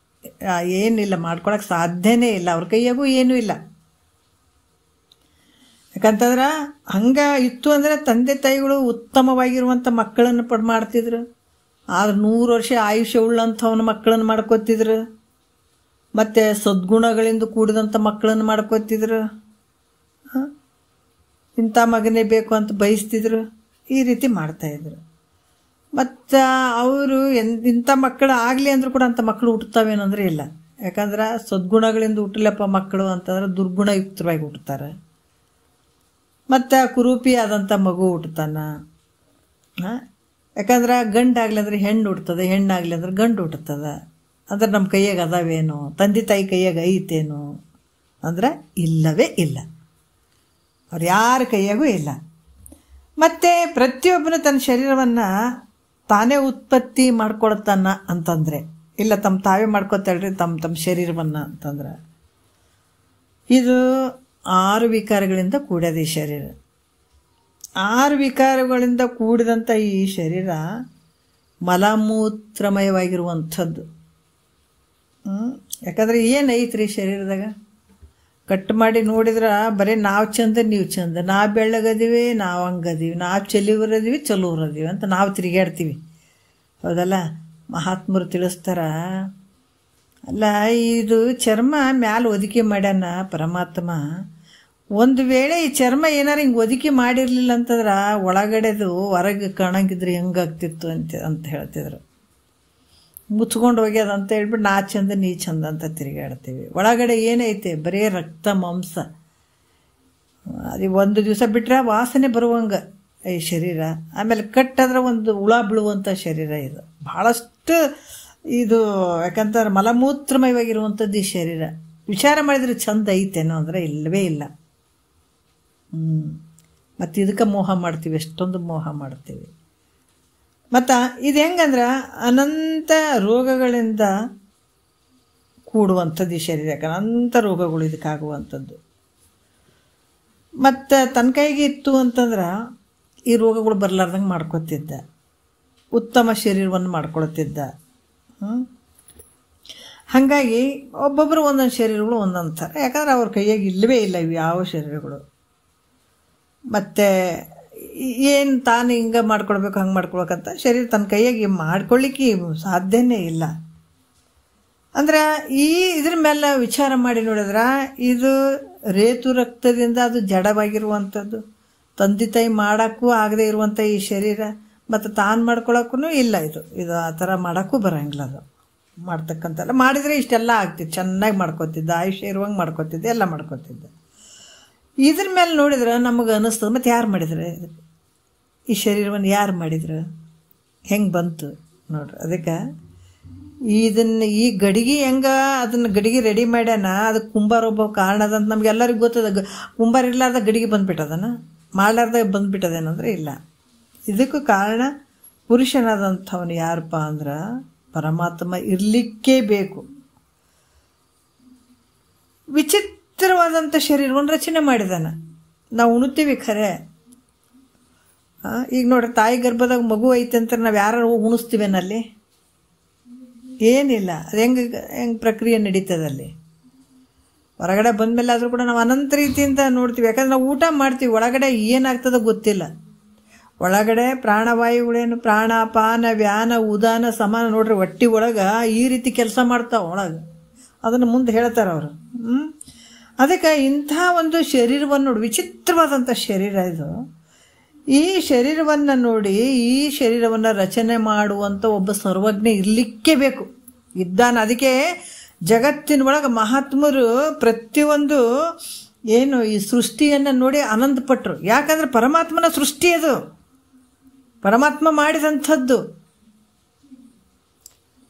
[SPEAKER 1] ಏನಿಲ್ಲ, ಮಾಡ್ಕೊಳಕ್ಕೆ ಸಾಧ್ಯನೇ ಇಲ್ಲ, ಅವ್ರ ಕೈಯಾಗೂ ಏನೂ ಇಲ್ಲ. ಯಾಕಂತಂದ್ರೆ ಹಂಗೆ ಇತ್ತು ಅಂದರೆ ತಂದೆ ತಾಯಿಗಳು ಉತ್ತಮವಾಗಿರುವಂಥ ಮಕ್ಕಳನ್ನು ಮಾಡ್ತಿದ್ರು. ಆದ್ರೆ 100 ವರ್ಷ ಆಯುಷ್ಯ ಉಳ್ಳಂಥವನ್ನ ಮಕ್ಕಳನ್ನು ಮಾಡ್ಕೋತಿದ್ರು, ಮತ್ತು ಸದ್ಗುಣಗಳಿಂದ ಕೂಡಿದಂಥ ಮಕ್ಕಳನ್ನು ಮಾಡ್ಕೋತಿದ್ರು. ಇಂಥ ಮಗನೇ ಬೇಕು ಅಂತ ಬಯಸ್ತಿದ್ರು. ಈ ರೀತಿ ಮಾಡ್ತಾಯಿದ್ರು. ಮತ್ತು ಅವರು ಇಂಥ ಮಕ್ಕಳು ಆಗಲಿ ಅಂದರೂ ಕೂಡ ಅಂಥ ಮಕ್ಕಳು ಹುಟ್ಟುತ್ತಾವೇನಂದ್ರೆ ಇಲ್ಲ. ಯಾಕಂದ್ರೆ ಸದ್ಗುಣಗಳಿಂದ ಹುಟ್ಟಲಪ್ಪ ಮಕ್ಕಳು ಅಂತಂದ್ರೆ ದುರ್ಗುಣಯುಕ್ತವಾಗಿ ಹುಟ್ಟುತ್ತಾರೆ. ಮತ್ತು ಕುರೂಪಿ ಆದಂಥ ಮಗು ಹುಟ್ಟುತ್ತಾನ. ಯಾಕಂದ್ರೆ ಗಂಡಾಗಲಿ ಅಂದ್ರೆ ಹೆಣ್ಣು ಹುಡ್ತದೆ, ಹೆಣ್ಣಾಗಲಿ ಅಂದ್ರೆ ಗಂಡು ಹುಟ್ಟುತ್ತದೆ. ಅಂದ್ರೆ ನಮ್ಮ ಕೈಯಾಗ ಅದಾವೇನೋ, ತಂದೆ ತಾಯಿ ಕೈಯಾಗ ಐತೇನೋ ಅಂದ್ರೆ ಇಲ್ಲವೇ ಇಲ್ಲ, ಅವ್ರು ಯಾರ ಕೈಯಾಗೂ ಇಲ್ಲ. ಮತ್ತು ಪ್ರತಿಯೊಬ್ಬನು ತನ್ನ ಶರೀರವನ್ನು ತಾನೇ ಉತ್ಪತ್ತಿ ಮಾಡ್ಕೊಳ್ತಾನ ಅಂತಂದರೆ, ಇಲ್ಲ ತಮ್ಮ ತಾವೇ ಮಾಡ್ಕೊತಾಳ್ರಿ ತಮ್ಮ ಶರೀರವನ್ನು ಅಂತಂದ್ರೆ, ಇದು 6 ವಿಕಾರಗಳಿಂದ ಕೂಡ್ಯದ ಈ ಶರೀರ. 6 ವಿಕಾರಗಳಿಂದ ಕೂಡಿದಂಥ ಈ ಶರೀರ ಮಲಮೂತ್ರಮಯವಾಗಿರುವಂಥದ್ದು. ಯಾಕಂದರೆ ಏನೈತ್ರಿ ಶರೀರದಾಗ? ಕಟ್ ಮಾಡಿ ನೋಡಿದ್ರೆ ಬರೀ ನಾವು ಚಂದ ನೀವು ಚಂದ, ನಾವು ಬೆಳ್ಳಗದೀವಿ ನಾವು ಹಂಗದೀವಿ, ನಾವು ಚಲುವರದೀವಿ ಚಲುವರದೀವಿ ಅಂತ ನಾವು ತಿರುಗಾಡ್ತೀವಿ. ಹೌದಲ್ಲ, ಮಹಾತ್ಮರು ತಿಳಿಸ್ತಾರ. ಅಲ್ಲ, ಇದು ಚರ್ಮ ಮ್ಯಾಲೆ ಒದಿಕೆ ಮಾಡ್ಯಾನ ಪರಮಾತ್ಮ. ಒಂದು ವೇಳೆ ಈ ಚರ್ಮ ಏನಾರು ಹಿಂಗೆ ಒದಿಕೆ ಮಾಡಿರಲಿಲ್ಲ ಅಂತಂದ್ರೆ ಒಳಗಡೆದು ಹೊರಗೆ ಕಾಣಂಗಿದ್ರೆ ಹೆಂಗಾಗ್ತಿತ್ತು ಅಂತ ಹೇಳ್ತಿದ್ರು. ಮುಚ್ಕೊಂಡು ಹೋಗ್ಯದ ಅಂತ ಹೇಳ್ಬಿಟ್ಟು ನಾ ಚಂದ ನೀ ಚಂದ ಅಂತ ತಿರುಗಾಡ್ತೀವಿ. ಒಳಗಡೆ ಏನೈತೆ? ಬರೀ ರಕ್ತ ಮಾಂಸ. ಅದು ಒಂದು ದಿವಸ ಬಿಟ್ಟರೆ ವಾಸನೆ ಬರುವಂಗೆ ಈ ಶರೀರ. ಆಮೇಲೆ ಕಟ್ಟಾದ್ರೆ ಒಂದು ಹುಳ ಬೀಳುವಂಥ ಶರೀರ ಇದು. ಭಾಳಷ್ಟು ಇದು ಯಾಕಂತಾರೆ ಮಲಮೂತ್ರಮಯವಾಗಿರುವಂಥದ್ದು ಈ ಶರೀರ. ವಿಚಾರ ಮಾಡಿದರೆ ಚಂದ ಐತೇನೋ ಅಂದರೆ ಇಲ್ಲವೇ ಇಲ್ಲ. ಮತ್ತು ಇದಕ್ಕೆ ಮೋಹ ಮಾಡ್ತೀವಿ, ಎಷ್ಟೊಂದು ಮೋಹ ಮಾಡ್ತೀವಿ. ಮತ್ತು ಇದು ಹೆಂಗಂದ್ರೆ ಅನಂತ ರೋಗಗಳಿಂದ ಕೂಡುವಂಥದ್ದು ಈ ಶರೀರಕ್ಕೆ, ಅನಂತ ರೋಗಗಳು ಇದಕ್ಕಾಗುವಂಥದ್ದು. ಮತ್ತು ತನ್ನ ಕೈಗೆ ಇತ್ತು ಅಂತಂದ್ರೆ ಈ ರೋಗಗಳು ಬರಲಾರ್ದಂಗೆ ಮಾಡ್ಕೊತಿದ್ದ, ಉತ್ತಮ ಶರೀರವನ್ನು ಮಾಡ್ಕೊಳ್ತಿದ್ದ. ಹಾಗಾಗಿ ಒಬ್ಬೊಬ್ಬರು ಒಂದೊಂದು ಶರೀರಗಳು ಒಂದೊಂದು ಥರ, ಯಾಕಂದ್ರೆ ಅವ್ರ ಕೈಯಾಗಿ ಇಲ್ಲವೇ ಇಲ್ಲ ಇವು ಯಾವ ಶರೀರಗಳು. ಮತ್ತು ಏನು ತಾನು ಹಿಂಗೆ ಮಾಡ್ಕೊಳ್ಬೇಕು ಹಂಗೆ ಮಾಡ್ಕೊಳ್ಬೇಕಂತ ಶರೀರ ತನ್ನ ಕೈಯಾಗಿ ಮಾಡ್ಕೊಳ್ಳಿಕ್ಕೆ ಸಾಧ್ಯನೇ ಇಲ್ಲ. ಅಂದ್ರೆ ಇದ್ರ ಮೇಲೆ ವಿಚಾರ ಮಾಡಿ ನೋಡಿದ್ರೆ ಇದು ರೇತು ರಕ್ತದಿಂದ ಅದು ಜಡವಾಗಿರುವಂಥದ್ದು, ತಂದೆ ತಾಯಿ ಮಾಡೋಕ್ಕೂ ಆಗದೆ ಇರುವಂಥ ಈ ಶರೀರ, ಮತ್ತು ತಾನು ಮಾಡ್ಕೊಳಕ್ಕೂ ಇಲ್ಲ. ಇದು ಆ ಥರ ಮಾಡೋಕ್ಕೂ ಬರೋಂಗಿಲ್ಲ. ಅದು ಮಾಡ್ತಕ್ಕಂಥಲ್ಲ, ಮಾಡಿದರೆ ಇಷ್ಟೆಲ್ಲ ಆಗ್ತಿತ್ತು, ಚೆನ್ನಾಗಿ ಮಾಡ್ಕೊತಿದ್ದ, ಆಯುಷ್ಯ ಇರುವಂಗೆ ಮಾಡ್ಕೊತಿದ್ದೆ, ಎಲ್ಲ ಮಾಡ್ಕೊತಿದ್ದೆ. ಇದ್ರ ಮೇಲೆ ನೋಡಿದ್ರೆ ನಮಗೆ ಅನ್ನಿಸ್ತದೆ, ಮತ್ತು ಯಾರು ಮಾಡಿದ್ರೆ ಈ ಶರೀರವನ್ನು ಯಾರು ಮಾಡಿದ್ರು, ಹೆಂಗೆ ಬಂತು ನೋಡ್ರಿ. ಅದಕ್ಕೆ ಈ ಗಡಿಗೆ ಹೆಂಗೆ ಅದನ್ನು ಗಡಿಗೆ ರೆಡಿ ಮಾಡ್ಯಾನ, ಅದಕ್ಕೆ ಕುಂಬಾರ ಒಬ್ಬ ಕಾರಣ ಅದಂತ ನಮಗೆಲ್ಲರಿಗೂ ಗೊತ್ತದ. ಕುಂಬಾರ ಇರಲಾರ್ದ ಗಡಿಗೆ ಬಂದುಬಿಟ್ಟದನ, ಮಾಡಲಾರ್ದಾಗ ಬಂದುಬಿಟ್ಟದೇನಂದ್ರೆ ಇಲ್ಲ. ಇದಕ್ಕೂ ಕಾರಣ ಪುರುಷನಾದಂಥವನು ಯಾರಪ್ಪ ಅಂದ್ರೆ ಪರಮಾತ್ಮ ಇರಲಿಕ್ಕೇ ಬೇಕು. ವಿಚಿತ್ರವಾದಂಥ ಶರೀರವನ್ನು ರಚನೆ ಮಾಡಿದಾನೆ. ನಾವು ಉಣ್ತೀವಿ ಖರೆ, ಈಗ ನೋಡ್ರಿ ತಾಯಿ ಗರ್ಭದಾಗ ಮಗು ಐತೆ ಅಂತ ನಾವು ಯಾರು ಉಣಿಸ್ತೀವೇನಲ್ಲಿ? ಏನಿಲ್ಲ. ಅದು ಹೆಂಗೆ ಪ್ರಕ್ರಿಯೆ ನಡೀತದಲ್ಲಿ. ಹೊರಗಡೆ ಬಂದಮೇಲೆ ಆದರೂ ಕೂಡ ನಾವು ಅನಂತ ರೀತಿಯಿಂದ ನೋಡ್ತೀವಿ, ಯಾಕಂದ್ರೆ ನಾವು ಊಟ ಮಾಡ್ತೀವಿ, ಒಳಗಡೆ ಏನಾಗ್ತದೋ ಗೊತ್ತಿಲ್ಲ. ಒಳಗಡೆ ಪ್ರಾಣವಾಯುಗಳೇನು ಪ್ರಾಣ ಪಾನ ವ್ಯಾನ ಉದಾನ ಸಮಾನ ನೋಡ್ರಿ, ಹೊಟ್ಟಿ ಒಳಗೆ ಈ ರೀತಿ ಕೆಲಸ ಮಾಡ್ತಾವೆ ಒಳಗೆ. ಅದನ್ನು ಮುಂದೆ ಹೇಳ್ತಾರೆ ಅವರು. ಅದಕ್ಕೆ ಇಂಥ ಒಂದು ಶರೀರವನ್ನು ನೋಡಿ, ವಿಚಿತ್ರವಾದಂಥ ಶರೀರ ಇದು. ಈ ಶರೀರವನ್ನು ನೋಡಿ, ಈ ಶರೀರವನ್ನು ರಚನೆ ಮಾಡುವಂಥ ಒಬ್ಬ ಸರ್ವಜ್ಞ ಇರಲಿಕ್ಕೇ ಬೇಕು, ಇದ್ದಾನೆ. ಅದಕ್ಕೆ ಜಗತ್ತಿನ ಒಳಗೆ ಮಹಾತ್ಮರು ಪ್ರತಿಯೊಂದು ಏನು ಈ ಸೃಷ್ಟಿಯನ್ನು ನೋಡಿ ಆನಂದಪಟ್ಟರು. ಯಾಕಂದ್ರೆ ಪರಮಾತ್ಮನ ಸೃಷ್ಟಿ ಅದು, ಪರಮಾತ್ಮ ಮಾಡಿದಂಥದ್ದು.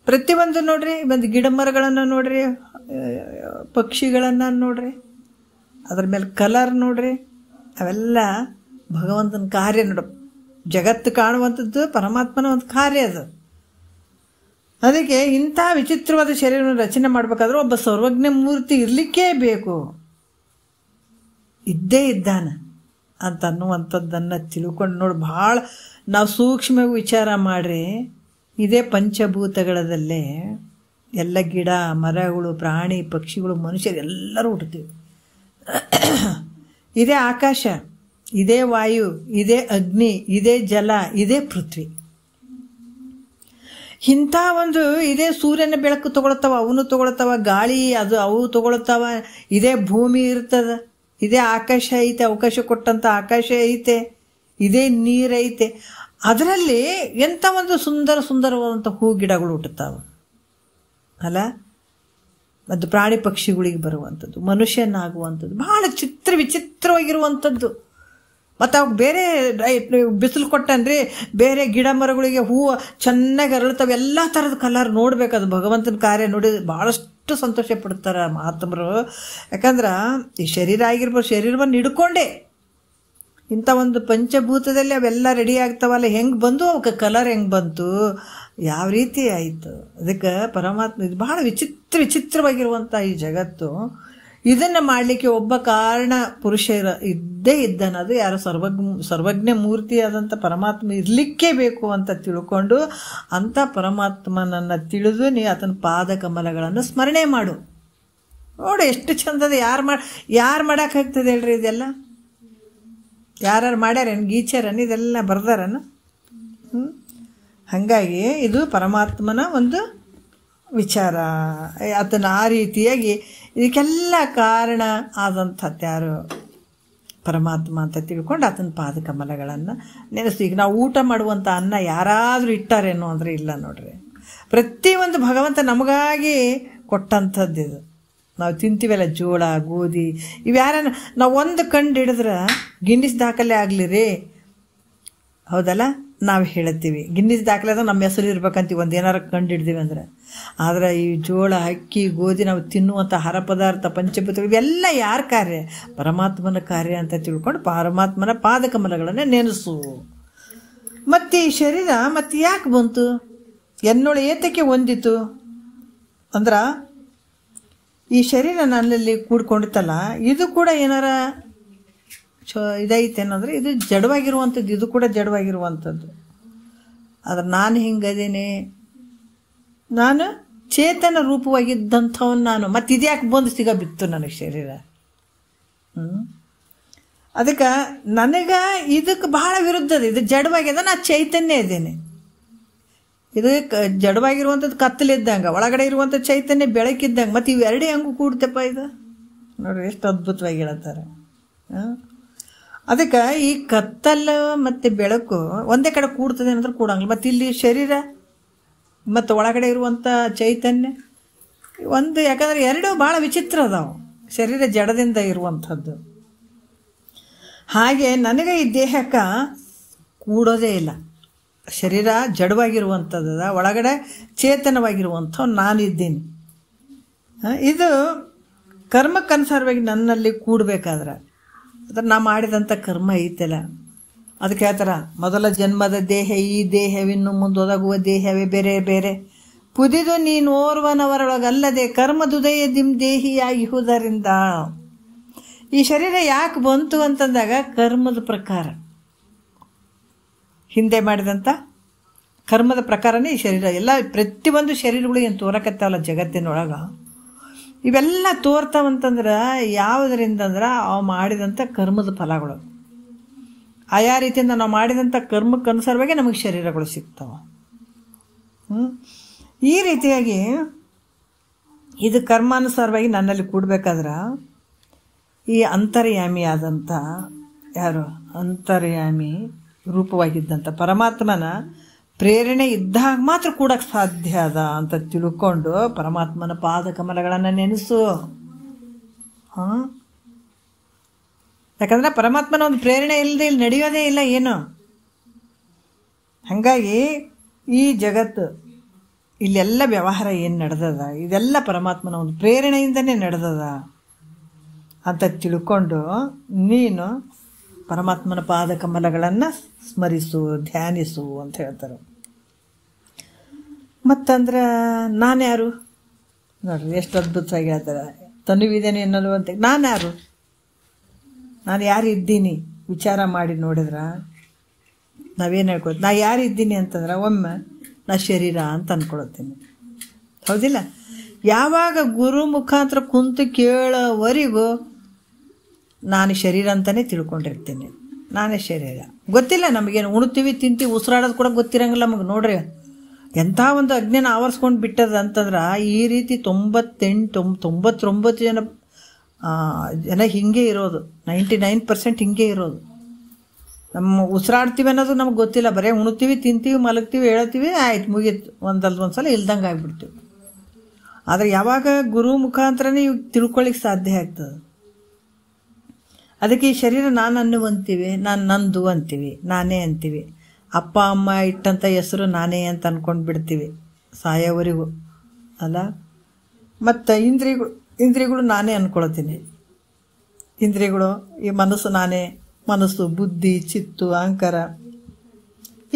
[SPEAKER 1] ಪ್ರತಿಯೊಂದು ನೋಡ್ರಿ, ಒಂದು ಗಿಡ ಮರಗಳನ್ನು ನೋಡ್ರಿ, ಪಕ್ಷಿಗಳನ್ನು ನೋಡ್ರಿ, ಅದ್ರ ಮೇಲೆ ಕಲರ್ ನೋಡ್ರಿ, ಅವೆಲ್ಲ ಭಗವಂತನ ಕಾರ್ಯ ನೋಡು. ಜಗತ್ತು ಕಾಣುವಂಥದ್ದು ಪರಮಾತ್ಮನ ಒಂದು ಕಾರ್ಯ ಅದು. ಅದಕ್ಕೆ ಇಂಥ ವಿಚಿತ್ರವಾದ ಶರೀರವನ್ನು ರಚನೆ ಮಾಡಬೇಕಾದ್ರೆ ಒಬ್ಬ ಸರ್ವಜ್ಞ ಮೂರ್ತಿ ಇರಲಿಕ್ಕೇ ಬೇಕು, ಇದ್ದೇ ಇದ್ದಾನೆ ಅಂತ ಅನ್ನುವಂಥದ್ದನ್ನು ತಿಳ್ಕೊಂಡು ನೋಡಿ. ಭಾಳ ನಾವು ಸೂಕ್ಷ್ಮವಾಗಿ ವಿಚಾರ ಮಾಡಿರಿ. ಇದೇ ಪಂಚಭೂತಗಳಲ್ಲೇ ಎಲ್ಲ ಗಿಡ ಮರಗಳು ಪ್ರಾಣಿ ಪಕ್ಷಿಗಳು ಮನುಷ್ಯರು ಎಲ್ಲರೂ ಹುಡ್ತೀವಿ. ಇದೇ ಆಕಾಶ, ಇದೇ ವಾಯು, ಇದೇ ಅಗ್ನಿ, ಇದೇ ಜಲ, ಇದೇ ಪೃಥ್ವಿ. ಇಂಥ ಒಂದು ಇದೇ ಸೂರ್ಯನ ಬೆಳಕು ತಗೊಳ್ತಾವ, ಅವನು ತಗೊಳ್ತಾವ, ಗಾಳಿ ಅದು ಅವು ತಗೊಳ್ತಾವ, ಇದೇ ಭೂಮಿ ಇರ್ತದ, ಇದೇ ಆಕಾಶ ಐತೆ, ಅವಕಾಶ ಕೊಟ್ಟಂಥ ಆಕಾಶ ಐತೆ, ಇದೇ ನೀರೈತೆ. ಅದರಲ್ಲಿ ಎಂಥ ಒಂದು ಸುಂದರವಾದಂಥ ಹೂ ಗಿಡಗಳು ಹುಟ್ಟುತ್ತಾವ ಅಲ್ಲ. ಮತ್ತು ಪ್ರಾಣಿ ಪಕ್ಷಿಗಳಿಗೆ ಬರುವಂಥದ್ದು, ಮನುಷ್ಯನಾಗುವಂಥದ್ದು, ಭಾಳ ವಿಚಿತ್ರವಾಗಿರುವಂಥದ್ದು. ಮತ್ತು ಅವಾಗ ಬೇರೆ ಬಿಸಿಲು ಕೊಟ್ಟನ್ರಿ, ಬೇರೆ ಗಿಡ ಮರಗಳಿಗೆ ಹೂವು ಚೆನ್ನಾಗಿ ಅರಳುತ್ತವೆ, ಎಲ್ಲ ಥರದ ಕಲರ್ ನೋಡ್ಬೇಕು. ಅದು ಭಗವಂತನ ಕಾರ್ಯ ನೋಡಿ ಭಾಳಷ್ಟು ಸಂತೋಷ ಪಡ್ತಾರೆ ಮಹಾತ್ಮರು. ಯಾಕಂದ್ರೆ ಈ ಶರೀರ ಆಗಿರ್ಬೋದು, ಶರೀರವನ್ನು ಹಿಡ್ಕೊಂಡೆ ಇಂಥ ಒಂದು ಪಂಚಭೂತದಲ್ಲಿ ಅವೆಲ್ಲ ರೆಡಿ ಆಗ್ತಾವಲ್ಲ, ಹೆಂಗೆ ಬಂದು ಅವಕ್ಕೆ ಕಲರ್ ಹೆಂಗೆ ಬಂತು, ಯಾವ ರೀತಿ ಆಯಿತು. ಅದಕ್ಕೆ ಪರಮಾತ್ಮ ಇದು ಬಹಳ ವಿಚಿತ್ರವಾಗಿರುವಂಥ ಈ ಜಗತ್ತು. ಇದನ್ನು ಮಾಡಲಿಕ್ಕೆ ಒಬ್ಬ ಕಾರಣ ಪುರುಷ ಇದ್ದೇ ಇದ್ದಾನೆ. ಅದು ಯಾರು ಸರ್ವಜ್ಞ ಮೂರ್ತಿ ಆದಂಥ ಪರಮಾತ್ಮ ಇರಲಿಕ್ಕೇ ಬೇಕು ಅಂತ ತಿಳ್ಕೊಂಡು, ಅಂಥ ಪರಮಾತ್ಮನನ್ನು ತಿಳಿದು ನೀ ಆತನ ಪಾದ ಕಮಲಗಳನ್ನು ಸ್ಮರಣೆ ಮಾಡು. ನೋಡಿ ಎಷ್ಟು ಚಂದದ. ಯಾರು ಮಾಡೋಕ್ಕಾಗ್ತದೆ ಹೇಳ್ರಿ ಇದೆಲ್ಲ? ಯಾರು ಮಾಡ್ಯಾರೇನು, ಗೀಚಾರನ್ ಇದೆಲ್ಲ ಬರ್ದಾರನ? ಹಾಗಾಗಿ ಇದು ಪರಮಾತ್ಮನ ಒಂದು ವಿಚಾರ. ಆತನ ಆ ರೀತಿಯಾಗಿ ಇದಕ್ಕೆಲ್ಲ ಕಾರಣ ಆದಂಥದ್ದು ಯಾರು? ಪರಮಾತ್ಮ ಅಂತ ತಿಳ್ಕೊಂಡು ಆತನ ಪಾದಕಮಲಗಳನ್ನು ನೆನೆಸ್ತು. ಈಗ ನಾವು ಊಟ ಮಾಡುವಂಥ ಅನ್ನ ಯಾರಾದರೂ ಇಟ್ಟಾರೇನೋ ಅಂದರೆ ಇಲ್ಲ ನೋಡ್ರಿ. ಪ್ರತಿಯೊಂದು ಭಗವಂತ ನಮಗಾಗಿ ಕೊಟ್ಟಂಥದ್ದು ಇದು. ನಾವು ತಿಂತೀವಲ್ಲ ಜೋಳ ಗೋಧಿ ಇವ್ಯಾರನ್ನ ನಾವು ಒಂದು ಕಂಡು ಹಿಡಿದ್ರೆ ಗಿನ್ನಿಸ್ ದಾಖಲೆ ಆಗಲಿ ರೀ, ಹೌದಲ್ಲ? ನಾವು ಹೇಳ್ತೀವಿ, ಗಿನ್ನಿಸ್ ದಾಖಲೆ ಅಂದ್ರೆ ನಮ್ಮ ಹೆಸರು ಇರ್ಬೇಕಂತೀವಿ ಒಂದು ಏನಾರು ಕಂಡು ಹಿಡ್ದೀವಿ ಅಂದರೆ. ಆದರೆ ಈ ಜೋಳ, ಅಕ್ಕಿ, ಗೋಧಿ ನಾವು ತಿನ್ನುವಂಥ ಆಹಾರ ಪದಾರ್ಥ, ಪಂಚಭೂತಗಳು ಇವೆಲ್ಲ ಯಾರ ಕಾರ್ಯ? ಪರಮಾತ್ಮನ ಕಾರ್ಯ ಅಂತ ತಿಳ್ಕೊಂಡು ಪರಮಾತ್ಮನ ಪಾದಕಮಲಗಳನ್ನು ನೆನೆಸು. ಮತ್ತು ಈ ಶರೀರ ಮತ್ತು ಯಾಕೆ ಬಂತು? ಎನ್ನೊಳ ಏತಕ್ಕೆ ಹೊಂದಿತು ಅಂದ್ರೆ, ಈ ಶರೀರ ನನ್ನಲ್ಲಿ ಕೂಡ್ಕೊಂಡಿತ್ತಲ್ಲ, ಇದು ಕೂಡ ಏನಾರ ಇದೈತೆ ಅನ್ನೋದ್ರೆ ಇದು ಜಡವಾಗಿರುವಂಥದ್ದು, ಇದು ಕೂಡ ಜಡವಾಗಿರುವಂಥದ್ದು. ಆದರೆ ನಾನು ಹಿಂಗದೇನೆ, ನಾನು ಚೇತನ ರೂಪವಾಗಿದ್ದಂಥವನು ನಾನು. ಮತ್ತು ಇದ್ಯಾಕೆ ಬಂದು ಸಿಗಬಿತ್ತು ನನಗೆ ಶರೀರ? ಅದಕ್ಕೆ ನನಗೆ ಇದಕ್ಕೆ ಬಹಳ ವಿರುದ್ಧದ. ಇದು ಜಡವಾಗ್ಯದ, ನಾನು ಚೈತನ್ಯ ಇದ್ದೇನೆ. ಇದು ಜಡವಾಗಿರುವಂಥದ್ದು ಕತ್ತಲಿದ್ದಂಗೆ, ಒಳಗಡೆ ಇರುವಂಥ ಚೈತನ್ಯ ಬೆಳಕಿದ್ದಂಗೆ. ಮತ್ತು ಇವೆರಡೇ ಹೆಂಗೂ ಕೂಡ್ತಪ್ಪ ಇದು? ನೋಡ್ರಿ ಎಷ್ಟು ಅದ್ಭುತವಾಗಿ ಹೇಳ್ತಾರೆ. ಅದಕ್ಕೆ ಈ ಕತ್ತಲು ಮತ್ತು ಬೆಳಕು ಒಂದೇ ಕಡೆ ಕೂಡ್ತದೆ ಅಂದ್ರೆ ಕೂಡಂಗಿಲ್ಲ. ಮತ್ತು ಇಲ್ಲಿ ಶರೀರ ಮತ್ತು ಒಳಗಡೆ ಇರುವಂಥ ಚೈತನ್ಯ ಒಂದು, ಯಾಕಂದರೆ ಎರಡೂ ಭಾಳ ವಿಚಿತ್ರ ಅದಾವೆ. ಶರೀರ ಜಡದಿಂದ ಇರುವಂಥದ್ದು. ಹಾಗೆ ನನಗೆ ಈ ದೇಹಕ್ಕೆ ಕೂಡೋದೇ ಇಲ್ಲ. ಶರೀರ ಜಡವಾಗಿರುವಂಥದ್ದು, ಒಳಗಡೆ ಚೇತನವಾಗಿರುವಂಥ ನಾನಿದ್ದೀನಿ. ಇದು ಕರ್ಮಕ್ಕನುಸಾರವಾಗಿ ನನ್ನಲ್ಲಿ ಕೂಡಬೇಕಾದ್ರೆ ಅಂದ್ರೆ ನಾ ಮಾಡಿದಂಥ ಕರ್ಮ ಐತಲ್ಲ, ಅದಕ್ಕೆ ಹೇಳ್ತಾರ, ಮೊದಲ ಜನ್ಮದ ದೇಹ ಈ ದೇಹವಿನ್ನು ಮುಂದೊದಗುವ ದೇಹವೇ ಬೇರೆ ಬೇರೆ, ಪುದಿದು ನೀನು ಓರ್ವನವರೊಳಗಲ್ಲದೆ ಕರ್ಮದುದಯ ದಿಮ್ ದೇಹಿಯಾಗಿಹುದರಿಂದ. ಈ ಶರೀರ ಯಾಕೆ ಬಂತು ಅಂತಂದಾಗ ಕರ್ಮದ ಪ್ರಕಾರ, ಹಿಂದೆ ಮಾಡಿದಂಥ ಕರ್ಮದ ಪ್ರಕಾರನೇ ಈ ಶರೀರ. ಎಲ್ಲ ಪ್ರತಿಯೊಂದು ಶರೀರಗಳು ಏನು ತೋರಕತ್ತಾವಲ್ಲ ಜಗತ್ತಿನೊಳಗೆ, ಇವೆಲ್ಲ ತೋರ್ತಾವಂತಂದ್ರೆ ಯಾವುದರಿಂದ ಅಂದ್ರೆ ಅವು ಮಾಡಿದಂಥ ಕರ್ಮದ ಫಲಗಳು. ಆಯಾ ರೀತಿಯಿಂದ ನಾವು ಮಾಡಿದಂಥ ಕರ್ಮಕ್ಕನುಸಾರವಾಗಿ ನಮಗೆ ಶರೀರಗಳು ಸಿಗ್ತಾವೆ. ಈ ರೀತಿಯಾಗಿ ಇದು ಕರ್ಮಾನುಸಾರವಾಗಿ ನನ್ನಲ್ಲಿ ಕೂಡಬೇಕಾದ್ರೆ ಈ ಅಂತರ್ಯಾಮಿ ಆದಂಥ ಯಾರು? ಅಂತರ್ಯಾಮಿ ರೂಪವಾಗಿದ್ದಂಥ ಪರಮಾತ್ಮನ ಪ್ರೇರಣೆ ಇದ್ದಾಗ ಮಾತ್ರ ಕೂಡಕ್ಕೆ ಸಾಧ್ಯ ಅದ ಅಂತ ತಿಳ್ಕೊಂಡು ಪರಮಾತ್ಮನ ಪಾದಕಮಲಗಳನ್ನು ನೆನೆಸು. ಯಾಕಂದರೆ ಪರಮಾತ್ಮನ ಒಂದು ಪ್ರೇರಣೆ ಇಲ್ಲದೆ ಇಲ್ಲಿ ನಡೆಯೋದೇ ಇಲ್ಲ ಏನು. ಹಾಗಾಗಿ ಈ ಜಗತ್ತು ಇಲ್ಲೆಲ್ಲ ವ್ಯವಹಾರ ಏನು ನಡೆದದ ಇದೆಲ್ಲ ಪರಮಾತ್ಮನ ಒಂದು ಪ್ರೇರಣೆಯಿಂದನೇ ನಡೆದದ ಅಂತ ತಿಳ್ಕೊಂಡು ನೀನು ಪರಮಾತ್ಮನ ಪಾದಕಮಲಗಳನ್ನು ಸ್ಮರಿಸು, ಧ್ಯಾನಿಸು ಅಂತ ಹೇಳ್ತಾರೆ. ಮತ್ತಂದ್ರೆ ನಾನು ಯಾರು ನೋಡ್ರಿ, ಎಷ್ಟು ಅದ್ಭುತವಾಗಿ ಹೇಳ್ತಾರೆ. ತನುವಿದೇನೆ ಎನ್ನಲು ಅಂತ ನಾನು ಯಾರು? ನಾನು ಯಾರು ಇದ್ದೀನಿ ವಿಚಾರ ಮಾಡಿ ನೋಡಿದ್ರೆ ನಾವೇನು ಹೇಳ್ಕೊಳ್ತೀವಿ? ನಾ ಯಾರು ಇದ್ದೀನಿ ಅಂತಂದ್ರೆ ಒಮ್ಮೆ ನಾ ಶರೀರ ಅಂತ ಅಂದ್ಕೊಳ್ತೀನಿ, ಹೌದಿಲ್ಲ? ಯಾವಾಗ ಗುರು ಮುಖಾಂತರ ಕುಂತು ಕೇಳೋವರೆಗೂ ನಾನು ಶರೀರ ಅಂತಲೇ ತಿಳ್ಕೊಂಡಿರ್ತೀನಿ. ನಾನೇ ಶರೀರ. ಗೊತ್ತಿಲ್ಲ ನಮಗೇನು, ಉಣ್ತೀವಿ, ತಿಂತೀವಿ, ಉಸಿರಾಡೋದು ಕೂಡ ಗೊತ್ತಿರಂಗಿಲ್ಲ ನಮಗೆ. ನೋಡ್ರಿ ಎಂಥ ಒಂದು ಅಜ್ಞಾನ ಆವರಿಸ್ಕೊಂಡು ಬಿಟ್ಟದ ಅಂತಂದ್ರೆ ಈ ರೀತಿ 99 ಜನ ಹಿಂಗೆ ಇರೋದು. 99% ಹಿಂಗೆ ಇರೋದು. ನಮ್ಮ ಉಸಿರಾಡ್ತೀವಿ ಅನ್ನೋದು ನಮ್ಗೆ ಗೊತ್ತಿಲ್ಲ. ಬರೀ ಉಣ್ತೀವಿ, ತಿಂತೀವಿ, ಮಲಗ್ತೀವಿ, ಹೇಳ್ತೀವಿ, ಆಯ್ತು ಮುಗೀತು. ಒಂದ್ಸಲ ಇಲ್ದಂಗೆ ಆಗಿಬಿಡ್ತೀವಿ. ಆದರೆ ಯಾವಾಗ ಗುರು ಮುಖಾಂತರನೇ ಇವು ತಿಳ್ಕೊಳ್ಳಿಕ್ಕೆ ಸಾಧ್ಯ ಆಗ್ತದೆ. ಅದಕ್ಕೆ ಈ ಶರೀರ ನಾನು ಅನ್ನುವಂತೀವಿ, ನಾನು ನಂದು ಅಂತೀವಿ, ನಾನೇ ಅಂತೀವಿ. ಅಪ್ಪ ಅಮ್ಮ ಇಟ್ಟಂಥ ಹೆಸರು ನಾನೇ ಅಂತ ಅಂದ್ಕೊಂಡು ಬಿಡ್ತೀವಿ ಸಾಯೋವರೆಗೂ ಅಲ್ಲ. ಮತ್ತು ಇಂದ್ರಿಯಗಳು ನಾನೇ ಅಂದ್ಕೊಳ್ತೀನಿ. ಇಂದ್ರಿಯಗಳು ಈ ಮನಸ್ಸು ನಾನೇ, ಮನಸ್ಸು, ಬುದ್ಧಿ, ಚಿತ್ತು, ಅಹಂಕಾರ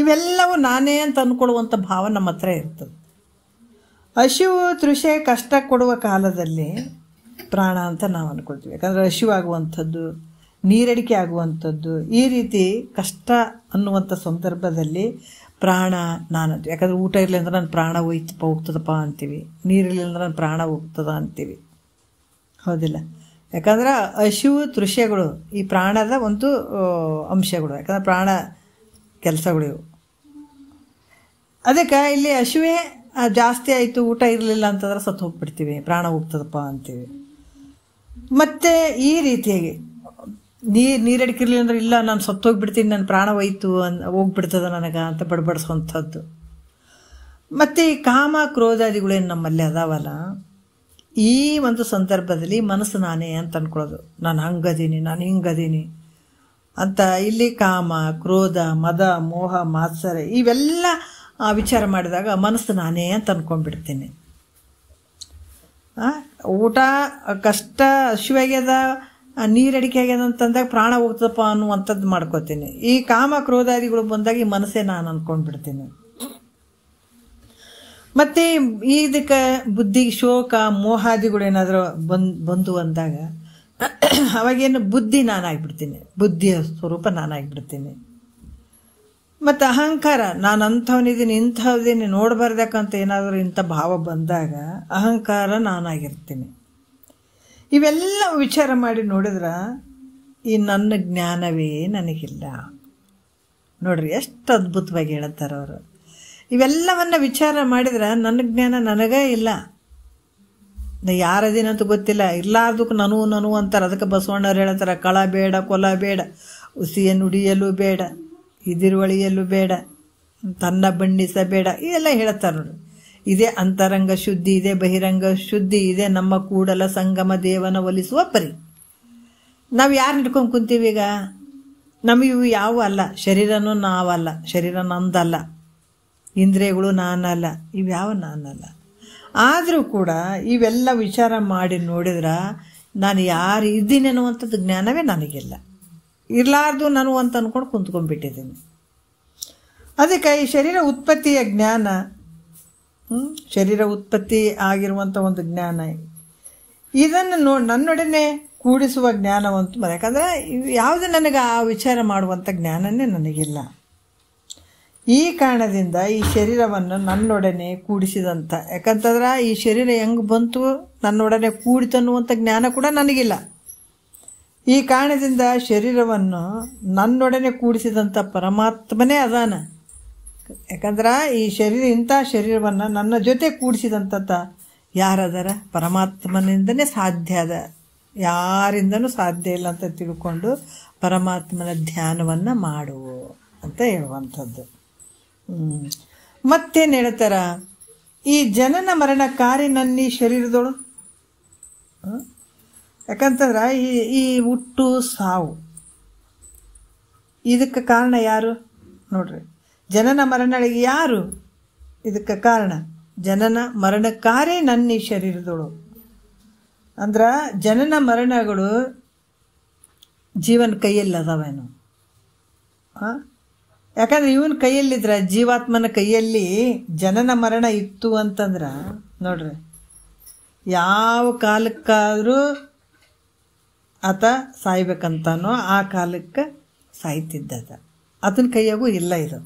[SPEAKER 1] ಇವೆಲ್ಲವೂ ನಾನೇ ಅಂತ ಅಂದ್ಕೊಳ್ಳುವಂಥ ಭಾವ ನಮ್ಮ ಹತ್ರ ಇರ್ತದೆ. ಹಸಿವು, ತೃಷೆ, ಕಷ್ಟ ಕೊಡುವ ಕಾಲದಲ್ಲಿ ಪ್ರಾಣ ಅಂತ ನಾವು ಅಂದ್ಕೊಳ್ತೀವಿ. ಯಾಕಂದರೆ ಹಸಿವಾಗುವಂಥದ್ದು, ನೀರಡಿಕೆ ಆಗುವಂಥದ್ದು, ಈ ರೀತಿ ಕಷ್ಟ ಅನ್ನುವಂಥ ಸಂದರ್ಭದಲ್ಲಿ ಪ್ರಾಣ ನಾನು. ಯಾಕಂದರೆ ಊಟ ಇರಲಿ ಅಂದ್ರೆ ನನ್ನ ಪ್ರಾಣ ಹೋಗ್ತದಪ್ಪ ಅಂತೀವಿ, ನೀರಿರಲಿಲ್ಲ ಅಂದ್ರೆ ನನ್ನ ಪ್ರಾಣ ಹೋಗ್ತದ ಅಂತೀವಿ, ಹೌದಿಲ್ಲ? ಯಾಕಂದ್ರೆ ಹಸಿವು, ತೃಷೆಗಳು ಈ ಪ್ರಾಣದ ಒಂದು ಅಂಶಗಳು. ಯಾಕಂದರೆ ಪ್ರಾಣ ಕೆಲಸಗಳು ಇವು. ಅದಕ್ಕೆ ಇಲ್ಲಿ ಹಸಿವೆ ಜಾಸ್ತಿ ಆಯಿತು, ಊಟ ಇರಲಿಲ್ಲ ಅಂತಂದ್ರೆ ಸತ್ತು ಹೋಗ್ಬಿಡ್ತೀವಿ, ಪ್ರಾಣ ಹೋಗ್ತದಪ್ಪ ಅಂತೀವಿ. ಮತ್ತು ಈ ರೀತಿಯಾಗಿ ನೀರಡಿಕಿರ್ಲಿಲ್ಲ ಅಂದ್ರೆ ಇಲ್ಲ ನಾನು ಸತ್ತೋಗ್ಬಿಡ್ತೀನಿ, ನನ್ನ ಪ್ರಾಣ ಹೋಯ್ತು ಹೋಗ್ಬಿಡ್ತದ ನನಗೆ ಅಂತ ಬಡಬಡಿಸೋವಂಥದ್ದು. ಮತ್ತು ಈ ಕಾಮ ಕ್ರೋಧಾದಿಗಳೇನು ನಮ್ಮಲ್ಲಿ ಅದಾವಲ್ಲ, ಈ ಒಂದು ಸಂದರ್ಭದಲ್ಲಿ ಮನಸ್ಸು ನಾನೇ ಅಂತ ಅಂದ್ಕೊಳ್ಳೋದು. ನಾನು ಹಂಗದೀನಿ, ನಾನು ಹಿಂಗದೀನಿ ಅಂತ ಇಲ್ಲಿ ಕಾಮ, ಕ್ರೋಧ, ಮದ, ಮೋಹ, ಮಾತ್ಸರ್ಯ ಇವೆಲ್ಲ ವಿಚಾರ ಮಾಡಿದಾಗ ಮನಸ್ಸು ನಾನೇ ಅಂತ ಅಂದ್ಕೊಂಡ್ಬಿಡ್ತೀನಿ. ಊಟ ಕಷ್ಟ, ಹಸಿವಾಗ್ಯದ, ನೀರಡಿಕೆ ಆಗ್ಯದ ಅಂತಂದಾಗ ಪ್ರಾಣ ಹೋಗ್ತದಪ್ಪ ಅನ್ನುವಂಥದ್ದು ಮಾಡ್ಕೋತೀನಿ. ಈ ಕಾಮ ಕ್ರೋಧಾದಿಗಳು ಬಂದಾಗ ಈ ಮನಸ್ಸೇ ನಾನು ಅಂದ್ಕೊಂಡ್ಬಿಡ್ತೀನಿ. ಮತ್ತು ಇದಕ್ಕೆ ಬುದ್ಧಿಗೆ ಶೋಕ ಮೋಹಾದಿಗಳು ಏನಾದರೂ ಬಂದು ಅಂದಾಗ ಅವಾಗೇನು ಬುದ್ಧಿ ನಾನಾಗಿಬಿಡ್ತೀನಿ, ಬುದ್ಧಿಯ ಸ್ವರೂಪ ನಾನಾಗಿಬಿಡ್ತೀನಿ. ಮತ್ತು ಅಹಂಕಾರ, ನಾನು ಅಂಥವನಿದ್ದೀನಿ ಇಂಥವ್ದಿದ್ದೀನಿ ನೋಡಬಾರ್ದಕ್ಕಂತ ಏನಾದರೂ ಇಂಥ ಭಾವ ಬಂದಾಗ ಅಹಂಕಾರ ನಾನಾಗಿರ್ತೀನಿ. ಇವೆಲ್ಲ ವಿಚಾರ ಮಾಡಿ ನೋಡಿದ್ರೆ ಈ ನನ್ನ ಜ್ಞಾನವೇ ನನಗಿಲ್ಲ. ನೋಡ್ರಿ ಎಷ್ಟು ಅದ್ಭುತವಾಗಿ ಹೇಳ್ತಾರೆ ಅವರು. ಇವೆಲ್ಲವನ್ನು ವಿಚಾರ ಮಾಡಿದ್ರೆ ನನ್ನ ಜ್ಞಾನ ನನಗೇ ಇಲ್ಲ, ಯಾರದೇನಂತ ಗೊತ್ತಿಲ್ಲ, ಇರ್ಲಾರ್ದಕ್ಕೆ ನಾನು ಅಂತಾರೆ. ಅದಕ್ಕೆ ಬಸವಣ್ಣವ್ರು ಹೇಳ್ತಾರೆ, ಕಳ ಬೇಡ, ಕೊಲ ಬೇಡ, ಉಸಿಯ ನುಡಿಯಲು ಬೇಡ, ಇದಿರುವಳಿಯಲು ಬೇಡ, ತನ್ನ ಬಣ್ಣಿಸಬೇಡ, ಇದೆಲ್ಲ ಹೇಳ್ತಾರೆ ನೋಡಿ. ಇದೇ ಅಂತರಂಗ ಶುದ್ಧಿ, ಇದೇ ಬಹಿರಂಗ ಶುದ್ಧಿ, ಇದೇ ನಮ್ಮ ಕೂಡಲ ಸಂಗಮ ದೇವನ ಒಲಿಸುವ ಪರಿ. ನಾವು ಯಾರು ಹಿಡ್ಕೊಂಡು ಕುಂತೀವಿ ಈಗ? ನಮಗಿವು ಯಾವ ಅಲ್ಲ, ಶರೀರನೂ ನಾವಲ್ಲ, ಶರೀರ ನಮ್ದಲ್ಲ, ಇಂದ್ರಿಯಗಳು ನಾನಲ್ಲ, ಇವ್ಯಾವ ನಾನಲ್ಲ. ಆದರೂ ಕೂಡ ಇವೆಲ್ಲ ವಿಚಾರ ಮಾಡಿ ನೋಡಿದ್ರೆ ನಾನು ಯಾರು ಇದ್ದೀನಿ ಅನ್ನುವಂಥದ್ದು ಜ್ಞಾನವೇ ನನಗಿಲ್ಲ. ಇರಲಾರ್ದು ನಾನು ಅಂತ ಅಂದ್ಕೊಂಡು ಕುಂತ್ಕೊಂಡ್ಬಿಟ್ಟಿದ್ದೀನಿ. ಅದಕ್ಕೆ ಈ ಶರೀರ ಉತ್ಪತ್ತಿಯ ಜ್ಞಾನ, ಶರೀರ ಉತ್ಪತ್ತಿ ಆಗಿರುವಂಥ ಒಂದು ಜ್ಞಾನ, ಇದನ್ನು ನನ್ನೊಡನೆ ಕೂಡಿಸುವ ಜ್ಞಾನವಂತೂ, ಯಾಕಂದರೆ ಯಾವುದೇ ನನಗೆ ಆ ವಿಚಾರ ಮಾಡುವಂಥ ಜ್ಞಾನನೇ ನನಗಿಲ್ಲ. ಈ ಕಾರಣದಿಂದ ಈ ಶರೀರವನ್ನು ನನ್ನೊಡನೆ ಕೂಡಿಸಿದಂಥ, ಯಾಕಂತಂದ್ರೆ ಈ ಶರೀರ ಹೆಂಗೆ ಬಂತು ನನ್ನೊಡನೆ ಕೂಡಿತನ್ನುವಂಥ ಜ್ಞಾನ ಕೂಡ ನನಗಿಲ್ಲ. ಈ ಕಾರಣದಿಂದ ಶರೀರವನ್ನು ನನ್ನೊಡನೆ ಕೂಡಿಸಿದಂಥ ಪರಮಾತ್ಮನೇ ಅದಾನ. ಯಾಕಂದ್ರೆ ಈ ಇಂಥ ಶರೀರವನ್ನು ನನ್ನ ಜೊತೆ ಕೂಡಿಸಿದಂಥ ಯಾರದಾರ? ಪರಮಾತ್ಮನಿಂದನೇ ಸಾಧ್ಯ ಅದ, ಯಾರಿಂದನೂ ಸಾಧ್ಯ ಇಲ್ಲ ಅಂತ ತಿಳ್ಕೊಂಡು ಪರಮಾತ್ಮನ ಧ್ಯಾನವನ್ನು ಮಾಡು ಅಂತ ಹೇಳುವಂಥದ್ದು. ಮತ್ತೇನು ಹೇಳ್ತಾರ? ಈ ಜನನ ಮರಣ ಕಾರ್ಯ ನನ್ನ ಈ ಶರೀರದೊಳು. ಯಾಕಂತಂದ್ರೆ ಈ ಹುಟ್ಟು ಸಾವು ಇದಕ್ಕೆ ಕಾರಣ ಯಾರು ನೋಡ್ರಿ? ಜನನ ಮರಣಗಳಿಗೆ ಯಾರು ಇದಕ್ಕೆ ಕಾರಣ? ಜನನ ಮರಣ ಕಾರ್ಯ ನನ್ನ ಈ ಶರೀರದೊಳು. ಅಂದ್ರೆ ಜನನ ಮರಣಗಳು ಜೀವನ ಕೈಯಲ್ಲಿ ಅದಾವೇನು? ಯಾಕಂದ್ರೆ ಇವನ ಕೈಯಲ್ಲಿದ್ರೆ, ಜೀವಾತ್ಮನ ಕೈಯಲ್ಲಿ ಜನನ ಮರಣ ಇತ್ತು ಅಂತಂದ್ರೆ ನೋಡ್ರಿ, ಯಾವ ಕಾಲಕ್ಕಾದರೂ ಆತ ಸಾಯ್ಬೇಕಂತಾನೋ ಆ ಕಾಲಕ್ಕೆ ಸಾಯ್ತಿದ್ದದ. ಆತನ ಕೈಯಾಗೂ ಇಲ್ಲ ಇದು.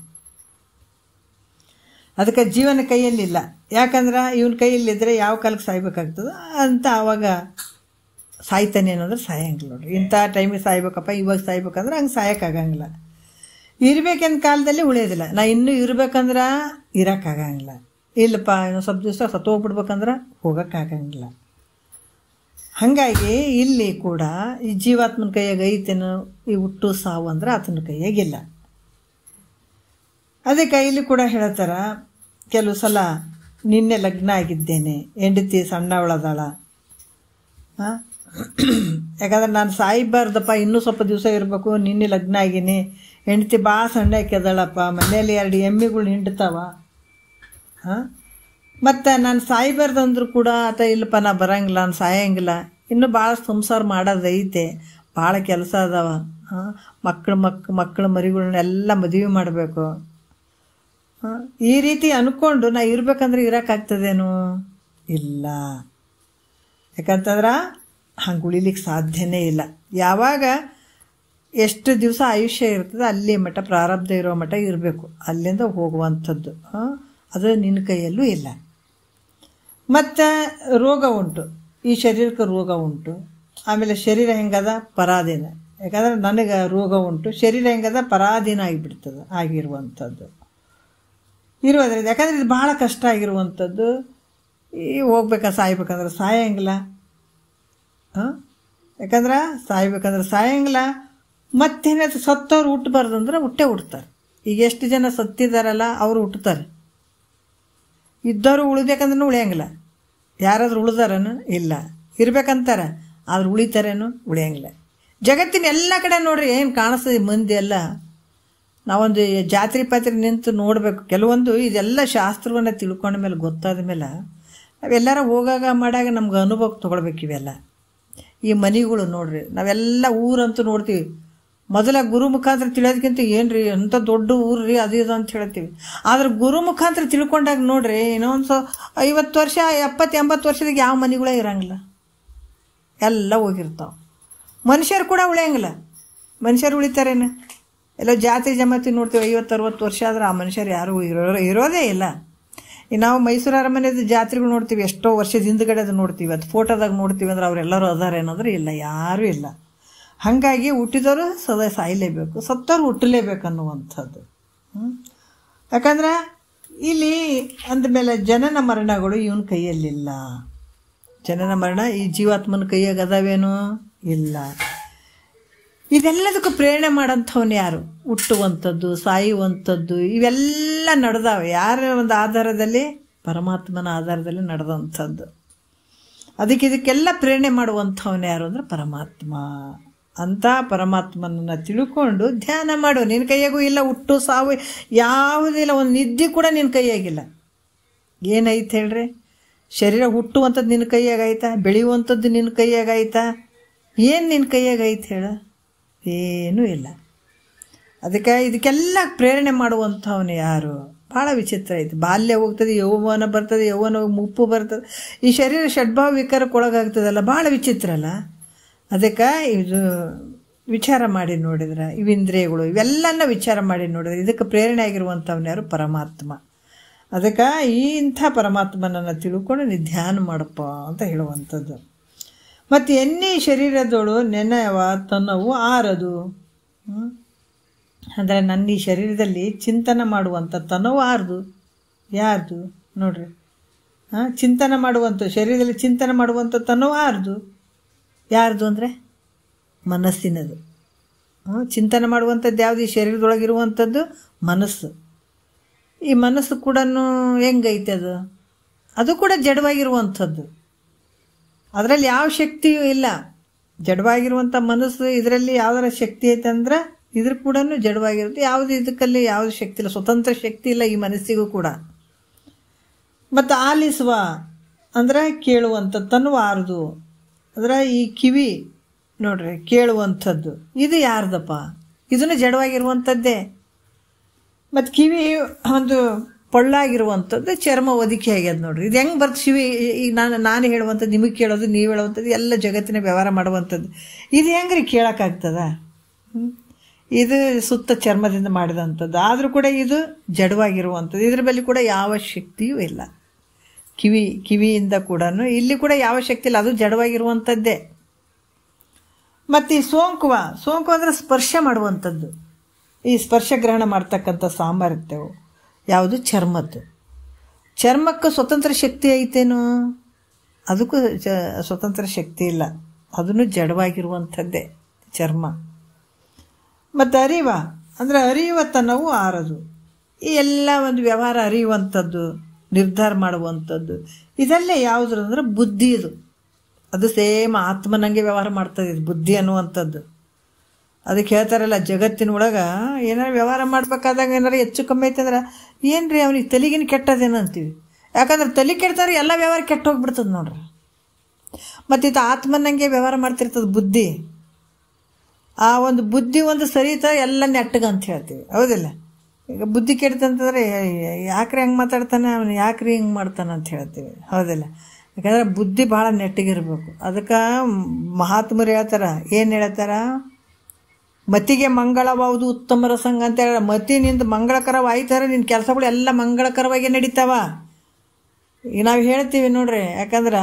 [SPEAKER 1] ಅದಕ್ಕೆ ಜೀವನ ಕೈಯಲ್ಲಿಲ್ಲ. ಯಾಕಂದ್ರೆ ಇವನ ಕೈಯಲ್ಲಿದ್ದರೆ ಯಾವ ಕಾಲಕ್ಕೆ ಸಾಯ್ಬೇಕಾಗ್ತದೆ ಅಂತ ಆವಾಗ ಸಾಯ್ತಾನೆ ಅನ್ನೋದ್ರೆ ಸಾಯಂಗಿಲ್ಲ ನೋಡ್ರಿ. ಇಂಥ ಟೈಮಿಗೆ ಸಾಯ್ಬೇಕಪ್ಪ, ಇವಾಗ ಸಾಯ್ಬೇಕಂದ್ರೆ ಹಂಗೆ ಸಾಯೋಕ್ಕಾಗಂಗಿಲ್ಲ. ಇರ್ಬೇಕೆಂದ ಕಾಲದಲ್ಲಿ ಉಳಿಯೋದಿಲ್ಲ. ನಾ ಇನ್ನೂ ಇರ್ಬೇಕಂದ್ರೆ ಇರೋಕ್ಕಾಗಂಗಿಲ್ಲ. ಇಲ್ಲಪ್ಪ ಇನ್ನೂ ಸ್ವಲ್ಪ ದಿವಸ ಸತ್ತೋಗ್ಬಿಡ್ಬೇಕಂದ್ರೆ ಹೋಗೋಕ್ಕಾಗಂಗಿಲ್ಲ. ಹಾಗಾಗಿ ಇಲ್ಲಿ ಕೂಡ ಈ ಜೀವಾತ್ಮನ ಕೈಯಾಗ ಐತೇನು ಈ ಹುಟ್ಟು ಸಾವು ಅಂದ್ರೆ ಆತನ ಕೈಯಾಗಿಲ್ಲ. ಅದಕ್ಕೆ ಇಲ್ಲಿ ಕೂಡ ಹೇಳ್ತಾರ, ಕೆಲವು ಸಲ ನಿನ್ನೆ ಲಗ್ನ ಆಗಿದ್ದೇನೆ, ಹೆಂಡತಿ ಸಣ್ಣವಳದಾಳ, ಯಾಕಂದ್ರೆ ನಾನು ಸಾಯ್ಬಾರ್ದಪ್ಪ, ಇನ್ನೂ ಸ್ವಲ್ಪ ದಿವಸ ಇರಬೇಕು, ನಿನ್ನೆ ಲಗ್ನ ಆಗೀನಿ, ಹೆಂಡತಿ ಭಾಳ ಸಣ್ಣ ಕೆದಳಪ್ಪ, ಮನೆಯಲ್ಲಿ 2 ಎಮ್ಮೆಗಳು ಹಿಂಡ್ತಾವ, ಮತ್ತು ನಾನು ಸಾಯ್ಬಾರ್ದಂದ್ರೂ ಕೂಡ ಆತ ಇಲ್ಲಪ್ಪ ನಾ ಬರೋಂಗಿಲ್ಲ, ನಾನು ಸಾಯಂಗಿಲ್ಲ, ಇನ್ನೂ ಭಾಳ ಸಂಸಾರ ಮಾಡೋದೈತೆ, ಭಾಳ ಕೆಲಸ ಅದಾವ, ಮಕ್ಕಳು ಮರಿಗಳನ್ನೆಲ್ಲ ಮದುವೆ ಮಾಡಬೇಕು, ಈ ರೀತಿ ಅಂದ್ಕೊಂಡು ನಾ ಇರ್ಬೇಕಂದ್ರೆ ಇರೋಕ್ಕಾಗ್ತದೇನು? ಇಲ್ಲ. ಯಾಕಂತಂದ್ರೆ ಹಂಗೆ ಉಳಿಲಿಕ್ಕೆ ಸಾಧ್ಯನೇ ಇಲ್ಲ. ಯಾವಾಗ ಎಷ್ಟು ದಿವಸ ಆಯುಷ್ಯ ಇರ್ತದೆ ಅಲ್ಲಿ ಮಟ್ಟ, ಪ್ರಾರಬ್ಧ ಇರೋ ಮಟ್ಟ ಇರಬೇಕು, ಅಲ್ಲಿಂದ ಹೋಗುವಂಥದ್ದು. ಅದು ನಿನ್ನ ಕೈಯಲ್ಲೂ ಇಲ್ಲ. ಮತ್ತು ರೋಗ ಉಂಟು, ಈ ಶರೀರಕ್ಕೆ ರೋಗ ಉಂಟು. ಆಮೇಲೆ ಶರೀರ ಹೆಂಗದ? ಪರಾಧೀನ. ಯಾಕಂದ್ರೆ ನನಗೆ ರೋಗ ಉಂಟು, ಶರೀರ ಹೆಂಗದ? ಪರಾಧೀನ ಆಗಿಬಿಡ್ತದೆ, ಆಗಿರುವಂಥದ್ದು ಇರುವುದ್ರಿಂದ. ಯಾಕಂದರೆ ಇದು ಭಾಳ ಕಷ್ಟ ಆಗಿರುವಂಥದ್ದು. ಈ ಸಾಯ್ಬೇಕಂದ್ರೆ ಸಾಯಂಗಿಲ್ಲ. ಯಾಕಂದ್ರೆ ಸಾಯ್ಬೇಕಂದ್ರೆ ಸಾಯಂಗಿಲ್ಲ. ಮತ್ತೇನಾಯ್ತು, ಸತ್ತವ್ರು ಹುಟ್ಟಬಾರ್ದಂದ್ರೆ ಹುಟ್ತಾರೆ. ಈಗ ಎಷ್ಟು ಜನ ಸತ್ತಿದಾರಲ್ಲ ಅವರು ಹುಟ್ಟುತ್ತಾರೆ. ಇದ್ದವರು ಉಳಿಬೇಕಂದ್ರೂ ಉಳಿಯಂಗಿಲ್ಲ. ಯಾರಾದ್ರೂ ಉಳಿದಾರನು? ಇಲ್ಲ. ಇರ್ಬೇಕಂತಾರೆ, ಆದ್ರೆ ಉಳಿತಾರೇನು? ಉಳಿಯಂಗಿಲ್ಲ. ಜಗತ್ತಿನ ಎಲ್ಲ ಕಡೆ ನೋಡ್ರಿ ಏನು ಕಾಣಿಸ್ತದೆ ಮಂದಿ ಎಲ್ಲ. ನಾವೊಂದು ಜಾತ್ರೆ ಪಾತ್ರೆ ನಿಂತು ನೋಡಬೇಕು. ಕೆಲವೊಂದು ಇದೆಲ್ಲ ಶಾಸ್ತ್ರವನ್ನು ತಿಳ್ಕೊಂಡ ಮೇಲೆ ಗೊತ್ತಾದ ಮೇಲೆ ನಾವೆಲ್ಲರ ಹೋಗಾಗ ಮಾಡಾಗ ನಮ್ಗೆ ಅನುಭವಕ್ಕೆ ತೊಗೊಳ್ಬೇಕು ಇವೆಲ್ಲ. ಈ ಮನೆಗಳು ನೋಡ್ರಿ, ನಾವೆಲ್ಲ ಊರಂತೂ ನೋಡ್ತೀವಿ. ಮೊದಲ ಗುರು ಮುಖಾಂತರ ತಿಳಿಯೋದಕ್ಕಿಂತ ಏನು ರೀ ಅಂಥ ದೊಡ್ಡ ಊರು ರೀ ಅದು ಇದು ಅಂತ ಹೇಳ್ತೀವಿ. ಆದ್ರೆ ಗುರು ಮುಖಾಂತರ ತಿಳ್ಕೊಂಡಾಗ ನೋಡ್ರಿ ಇನ್ನೊಂದು 50 ವರ್ಷ 70-80 ವರ್ಷದಾಗ ಯಾವ ಮನೆಗಳೇ ಇರಂಗಿಲ್ಲ, ಎಲ್ಲ ಹೋಗಿರ್ತಾವೆ. ಮನುಷ್ಯರು ಕೂಡ ಉಳಿಯಂಗಿಲ್ಲ. ಮನುಷ್ಯರು ಉಳಿತಾರೇನು? ಎಲ್ಲೋ ಜಾತಿ ಜಮಾತಿ ನೋಡ್ತೀವಿ 50-60 ವರ್ಷ ಆದ್ರೆ ಆ ಮನುಷ್ಯರು ಯಾರು ಇರೋದೇ ಇಲ್ಲ. ಈಗ ನಾವು ಮೈಸೂರು ಅರಮನೆದು ಜಾತ್ರೆಗಳು ನೋಡ್ತೀವಿ, ಎಷ್ಟೋ ವರ್ಷದ ಹಿಂದ್ಗಡೆ ಅದು ನೋಡ್ತೀವಿ, ಅದು ಫೋಟೋದಾಗ ನೋಡ್ತೀವಿ ಅಂದ್ರೆ ಅವರೆಲ್ಲರೂ ಅದಾರ ಏನಾದರೂ ಇಲ್ಲ, ಯಾರೂ ಇಲ್ಲ. ಹಾಗಾಗಿ ಹುಟ್ಟಿದವರು ಸದಾ ಸಾಯಲೇಬೇಕು, ಸತ್ತವ್ರು ಹುಟ್ಟಲೇಬೇಕು ಅನ್ನುವಂಥದ್ದು. ಯಾಕಂದ್ರೆ ಇಲ್ಲಿ ಅಂದಮೇಲೆ ಜನನ ಮರಣಗಳು ಇವನ ಕೈಯಲ್ಲಿಲ್ಲ. ಜನನ ಮರಣ ಈ ಜೀವಾತ್ಮನ ಕೈಯಾಗ ಅದಾವೇನೋ ಇಲ್ಲ. ಇದೆಲ್ಲದಕ್ಕೂ ಪ್ರೇರಣೆ ಮಾಡೋಂಥವ್ನು ಯಾರು? ಹುಟ್ಟುವಂಥದ್ದು, ಸಾಯುವಂಥದ್ದು ಇವೆಲ್ಲ ನಡೆದಾವೆ ಯಾರ ಒಂದು ಆಧಾರದಲ್ಲಿ? ಪರಮಾತ್ಮನ ಆಧಾರದಲ್ಲಿ ನಡೆದಂಥದ್ದು. ಇದಕ್ಕೆಲ್ಲ ಪ್ರೇರಣೆ ಮಾಡುವಂಥವ್ನು ಯಾರು ಅಂದರೆ ಪರಮಾತ್ಮ. ಅಂಥ ಪರಮಾತ್ಮನನ್ನು ತಿಳ್ಕೊಂಡು ಧ್ಯಾನ ಮಾಡು. ನಿನ್ನ ಕೈಯಾಗೂ ಇಲ್ಲ ಹುಟ್ಟು ಸಾವು ಯಾವುದಿಲ್ಲ, ಒಂದು ನಿದ್ದೆ ಕೂಡ ನಿನ್ನ ಕೈಯಾಗಿಲ್ಲ. ಏನೈತೆ ಹೇಳ್ರಿ? ಶರೀರ ಹುಟ್ಟುವಂಥದ್ದು ನಿನ್ನ ಕೈಯಾಗಾಯ್ತಾ? ಬೆಳೆಯುವಂಥದ್ದು ನಿನ್ನ ಕೈಯಾಗಾಯ್ತಾ? ಏನು ನಿನ್ನ ಕೈಯಾಗೈತೆ ಹೇಳ? ಏನೂ ಇಲ್ಲ. ಇದಕ್ಕೆಲ್ಲ ಪ್ರೇರಣೆ ಮಾಡುವಂಥವನು ಯಾರು? ಭಾಳ ವಿಚಿತ್ರ ಐತೆ. ಬಾಲ್ಯ ಹೋಗ್ತದೆ, ಯೌವನ ಬರ್ತದೆ, ಯೌವನ ಮುಪ್ಪು ಬರ್ತದೆ. ಈ ಶರೀರ ಷಡ್ಭಾವ ವಿಕಾರಕ್ಕೊಳಗಾಗ್ತದಲ್ಲ, ಭಾಳ ವಿಚಿತ್ರ ಅಲ್ಲ? ಅದಕ್ಕೆ ಇದು ವಿಚಾರ ಮಾಡಿ ನೋಡಿದ್ರೆ ಇವಿಂದ್ರಿಯಗಳು ಇವೆಲ್ಲನ ವಿಚಾರ ಮಾಡಿ ನೋಡಿದ್ರೆ ಇದಕ್ಕೆ ಪ್ರೇರಣೆ ಆಗಿರುವಂಥವ್ನು ಯಾರು? ಪರಮಾತ್ಮ. ಅದಕ್ಕೆ ಇಂಥ ಪರಮಾತ್ಮನನ್ನು ತಿಳ್ಕೊಂಡು ನೀ ಧ್ಯಾನ ಮಾಡಪ್ಪ ಅಂತ ಹೇಳುವಂಥದ್ದು. ಮತ್ತು ಎನ್ನಿ ಶರೀರದೋಳು ನೆನೆಯವ ತನ್ನವು ಆರದು. ಅಂದರೆ ನನ್ನ ಈ ಶರೀರದಲ್ಲಿ ಚಿಂತನೆ ಮಾಡುವಂಥ ತನವು ಆರದು. ಯಾರ್ದು ನೋಡ್ರಿ? ಚಿಂತನೆ ಮಾಡುವಂಥ ಶರೀರದಲ್ಲಿ ಚಿಂತನೆ ಮಾಡುವಂಥ ತನವು ಆರದು. ಯಾರ್ದು ಅಂದರೆ ಮನಸ್ಸಿನದು. ಚಿಂತನೆ ಮಾಡುವಂಥದ್ದು ಯಾವುದು? ಈ ಶರೀರದೊಳಗಿರುವಂಥದ್ದು ಮನಸ್ಸು. ಈ ಮನಸ್ಸು ಕೂಡ ಹೆಂಗೈತೆ? ಅದು ಕೂಡ ಜಡವಾಗಿರುವಂಥದ್ದು. ಅದರಲ್ಲಿ ಯಾವ ಶಕ್ತಿಯೂ ಇಲ್ಲ. ಜಡವಾಗಿರುವಂಥ ಮನಸ್ಸು, ಇದರಲ್ಲಿ ಯಾವುದರ ಶಕ್ತಿ ಐತೆ ಅಂದ್ರೆ ಇದ್ರ ಕೂಡ ಜಡವಾಗಿರುತ್ತೆ. ಯಾವುದು ಇದಕ್ಕಲ್ಲಿ ಯಾವುದು ಶಕ್ತಿ ಇಲ್ಲ, ಸ್ವತಂತ್ರ ಶಕ್ತಿ ಇಲ್ಲ ಈ ಮನಸ್ಸಿಗೂ ಕೂಡ. ಮತ್ತು ಆಲಿಸುವ ಅಂದರೆ ಕೇಳುವಂಥದ್ದು ತನ್ನುವ ಆರ್ದು. ಅಂದ್ರೆ ಈ ಕಿವಿ ನೋಡ್ರಿ ಕೇಳುವಂಥದ್ದು, ಇದು ಯಾರ್ದಪ್ಪ? ಇದನ್ನು ಜಡವಾಗಿರುವಂಥದ್ದೇ. ಮತ್ತು ಕಿವಿ ಒಂದು ಪೊಳ್ಳಾಗಿರುವಂಥದ್ದು, ಚರ್ಮ ಒದಿಕೆ ಆಗ್ಯದ ನೋಡ್ರಿ. ಇದು ಹೆಂಗೆ ಬರ್ತು? ಈಗ ನಾನು ಹೇಳುವಂಥದ್ದು ನಿಮಗೆ ಕೇಳೋದು, ನೀವು ಹೇಳುವಂಥದ್ದು ಎಲ್ಲ ಜಗತ್ತಿನ ವ್ಯವಹಾರ ಮಾಡುವಂಥದ್ದು. ಇದು ಹೆಂಗೆ ರೀ ಕೇಳೋಕ್ಕಾಗ್ತದ? ಇದು ಸುತ್ತ ಚರ್ಮದಿಂದ ಮಾಡಿದಂಥದ್ದು. ಆದರೂ ಕೂಡ ಇದು ಜಡವಾಗಿರುವಂಥದ್ದು. ಇದ್ರ ಬಗ್ಗೆ ಕೂಡ ಯಾವ ಶಕ್ತಿಯೂ ಇಲ್ಲ. ಕಿವಿಯಿಂದ ಕೂಡ ಇಲ್ಲಿ ಕೂಡ ಯಾವ ಶಕ್ತಿ ಇಲ್ಲ, ಅದು ಜಡವಾಗಿರುವಂಥದ್ದೇ. ಮತ್ತು ಈ ಸೋಂಕು ಅಂದರೆ ಸ್ಪರ್ಶ ಮಾಡುವಂಥದ್ದು. ಈ ಸ್ಪರ್ಶ ಗ್ರಹಣ ಮಾಡ್ತಕ್ಕಂಥ ಸಾಮರ್ಥ್ಯವು ಯಾವುದು? ಚರ್ಮದ್ದು. ಚರ್ಮಕ್ಕೆ ಸ್ವತಂತ್ರ ಶಕ್ತಿ ಐತೇನು? ಅದಕ್ಕೂ ಸ್ವತಂತ್ರ ಶಕ್ತಿ ಇಲ್ಲ, ಅದನ್ನು ಜಡವಾಗಿರುವಂಥದ್ದೇ ಚರ್ಮ. ಮತ್ತು ಅಂದರೆ ಅರಿಯುವತನವು ಆರದು. ಈ ಎಲ್ಲ ಒಂದು ವ್ಯವಹಾರ ಅರಿಯುವಂಥದ್ದು, ನಿರ್ಧಾರ ಮಾಡುವಂಥದ್ದು ಇದೆಲ್ಲ ಯಾವುದು ಅಂದರೆ ಬುದ್ಧಿ. ಅದು ಸೇಮ್ ಆತ್ಮನಂಗೆ ವ್ಯವಹಾರ ಮಾಡ್ತದೆ ಇದು ಬುದ್ಧಿ ಅನ್ನುವಂಥದ್ದು. ಅದಕ್ಕೆ ಹೇಳ್ತಾರಲ್ಲ, ಜಗತ್ತಿನೊಳಗೆ ಏನಾರು ವ್ಯವಹಾರ ಮಾಡ್ಬೇಕಾದಾಗ ಏನಾರು ಹೆಚ್ಚು ಕಮ್ಮಿ ಐತೆ ಅಂದ್ರೆ ಏನು ರೀ ಅವ್ನಿಗೆ ತಲೆಗಿನ ಕೆಟ್ಟದೇನು ಅಂತೀವಿ. ಯಾಕಂದ್ರೆ ತಲೆ ಕೆಡ್ತಾರೆ ಎಲ್ಲ ವ್ಯವಹಾರ ಕೆಟ್ಟು ಹೋಗ್ಬಿಡ್ತದೆ ನೋಡ್ರಿ. ಮತ್ತು ಇದು ಆತ್ಮನಂಗೆ ವ್ಯವಹಾರ ಮಾಡ್ತಿರ್ತದೆ ಬುದ್ಧಿ. ಆ ಒಂದು ಬುದ್ಧಿ ಒಂದು ಸರಿತ ಎಲ್ಲ ನೆಟ್ಟಗೆ ಅಂತ ಹೇಳ್ತೀವಿ, ಹೌದಿಲ್ಲ? ಈಗ ಬುದ್ಧಿ ಕೆಡ್ತಂತಂದ್ರೆ ಯಾಕ್ರಿ ಹಂಗೆ ಮಾತಾಡ್ತಾನೆ, ಅವನು ಯಾಕ್ರಿ ಹಿಂಗೆ ಮಾಡ್ತಾನೆ ಅಂತ ಹೇಳ್ತೀವಿ, ಹೌದಿಲ್ಲ? ಯಾಕಂದ್ರೆ ಬುದ್ಧಿ ಭಾಳ ನೆಟ್ಟಿಗಿರ್ಬೇಕು. ಅದಕ್ಕೆ ಮಹಾತ್ಮರು ಹೇಳ್ತಾರ, ಏನು ಹೇಳ್ತಾರ? ಮತಿಗೆ ಮಂಗಳವಾವುದು ಉತ್ತಮರ ಸಂಘ ಅಂತ ಹೇಳ. ಮತಿ ನಿಂದು ಮಂಗಳಕರವಾಯ್ತಾರೆ, ನಿನ್ನ ಕೆಲಸಗಳು ಎಲ್ಲ ಮಂಗಳಕರವಾಗಿ ನಡೀತಾವ. ಈಗ ನಾವು ಹೇಳ್ತೀವಿ ನೋಡ್ರಿ, ಯಾಕಂದ್ರೆ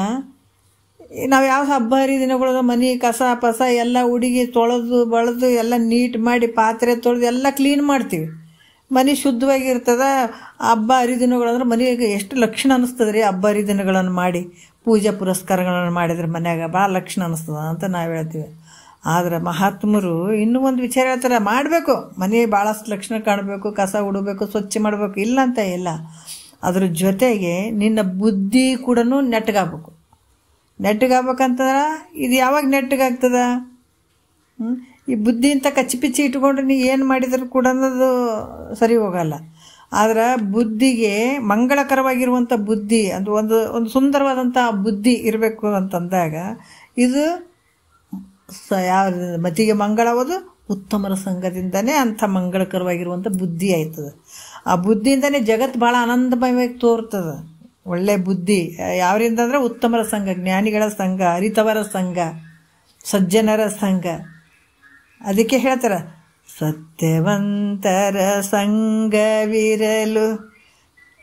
[SPEAKER 1] ನಾವು ಯಾವ ಹಬ್ಬ ಹರಿದಿನಗಳು ಮನೆ ಕಸ ಪಸ ಎಲ್ಲ ಹುಡುಗಿ ತೊಳೆದು ಬಳದು ಎಲ್ಲ ನೀಟ್ ಮಾಡಿ ಪಾತ್ರೆ ತೊಳೆದು ಎಲ್ಲ ಕ್ಲೀನ್ ಮಾಡ್ತೀವಿ, ಮನೆ ಶುದ್ಧವಾಗಿರ್ತದೆ. ಹಬ್ಬ ಹರಿದಿನಗಳಂದ್ರೆ ಮನೆಗೆ ಎಷ್ಟು ಲಕ್ಷಣ ಅನ್ನಿಸ್ತದೆ ರೀ. ಹಬ್ಬ ಹರಿದಿನಗಳನ್ನು ಮಾಡಿ ಪೂಜೆ ಪುರಸ್ಕಾರಗಳನ್ನು ಮಾಡಿದ್ರೆ ಮನ್ಯಾಗ ಭಾಳ ಲಕ್ಷಣ ಅನ್ನಿಸ್ತದ ಅಂತ ನಾವು ಹೇಳ್ತೀವಿ. ಆದರೆ ಮಹಾತ್ಮರು ಇನ್ನೂ ಒಂದು ವಿಚಾರ ಹೇಳ್ತಾರೆ, ಮಾಡಬೇಕು, ಮನೆ ಭಾಳಷ್ಟು ಲಕ್ಷಣ ಕಾಣಬೇಕು, ಕಸ ಉಡಬೇಕು, ಸ್ವಚ್ಛ ಮಾಡಬೇಕು, ಇಲ್ಲ ಅಂತ ಇಲ್ಲ. ಅದ್ರ ಜೊತೆಗೆ ನಿನ್ನ ಬುದ್ಧಿ ಕೂಡ ನೆಟ್ಟಗಾಗಬೇಕು. ನೆಟ್ಟಗಾಗ್ಬೇಕಂತಂದ್ರೆ ಇದು ಯಾವಾಗ ನೆಟ್ಟಗಾಗ್ತದ? ಈ ಬುದ್ಧಿ ಅಂತ ಕಚ್ಚಿ ಪಿಚ್ಚಿ ಇಟ್ಕೊಂಡ್ರೆ ನೀ ಏನು ಮಾಡಿದರೂ ಕೂಡ ಅನ್ನೋದು ಸರಿ ಹೋಗಲ್ಲ. ಆದ್ರೆ ಬುದ್ಧಿಗೆ ಮಂಗಳಕರವಾಗಿರುವಂಥ ಬುದ್ಧಿ ಅದು ಒಂದು ಸುಂದರವಾದಂಥ ಬುದ್ಧಿ ಇರಬೇಕು ಅಂತಂದಾಗ ಇದು ಯಾವ ಮತಿಗೆ ಮಂಗಳವಾದು ಉತ್ತಮರ ಸಂಘದಿಂದನೇ ಅಂಥ ಮಂಗಳಕರವಾಗಿರುವಂಥ ಬುದ್ಧಿ ಆಯ್ತದೆ. ಆ ಬುದ್ಧಿಯಿಂದನೇ ಜಗತ್ತು ಭಾಳ ಆನಂದಮಯವಾಗಿ ತೋರ್ತದೆ. ಒಳ್ಳೆ ಬುದ್ಧಿ ಯಾವರಿಂದ ಅಂದರೆ ಉತ್ತಮರ ಸಂಘ, ಜ್ಞಾನಿಗಳ ಸಂಘ, ಅರಿತವರ ಸಂಘ, ಸಜ್ಜನರ ಸಂಘ. ಅದಕ್ಕೆ ಹೇಳ್ತಾರೆ ಸತ್ಯವಂತರ ಸಂಘವಿರಲು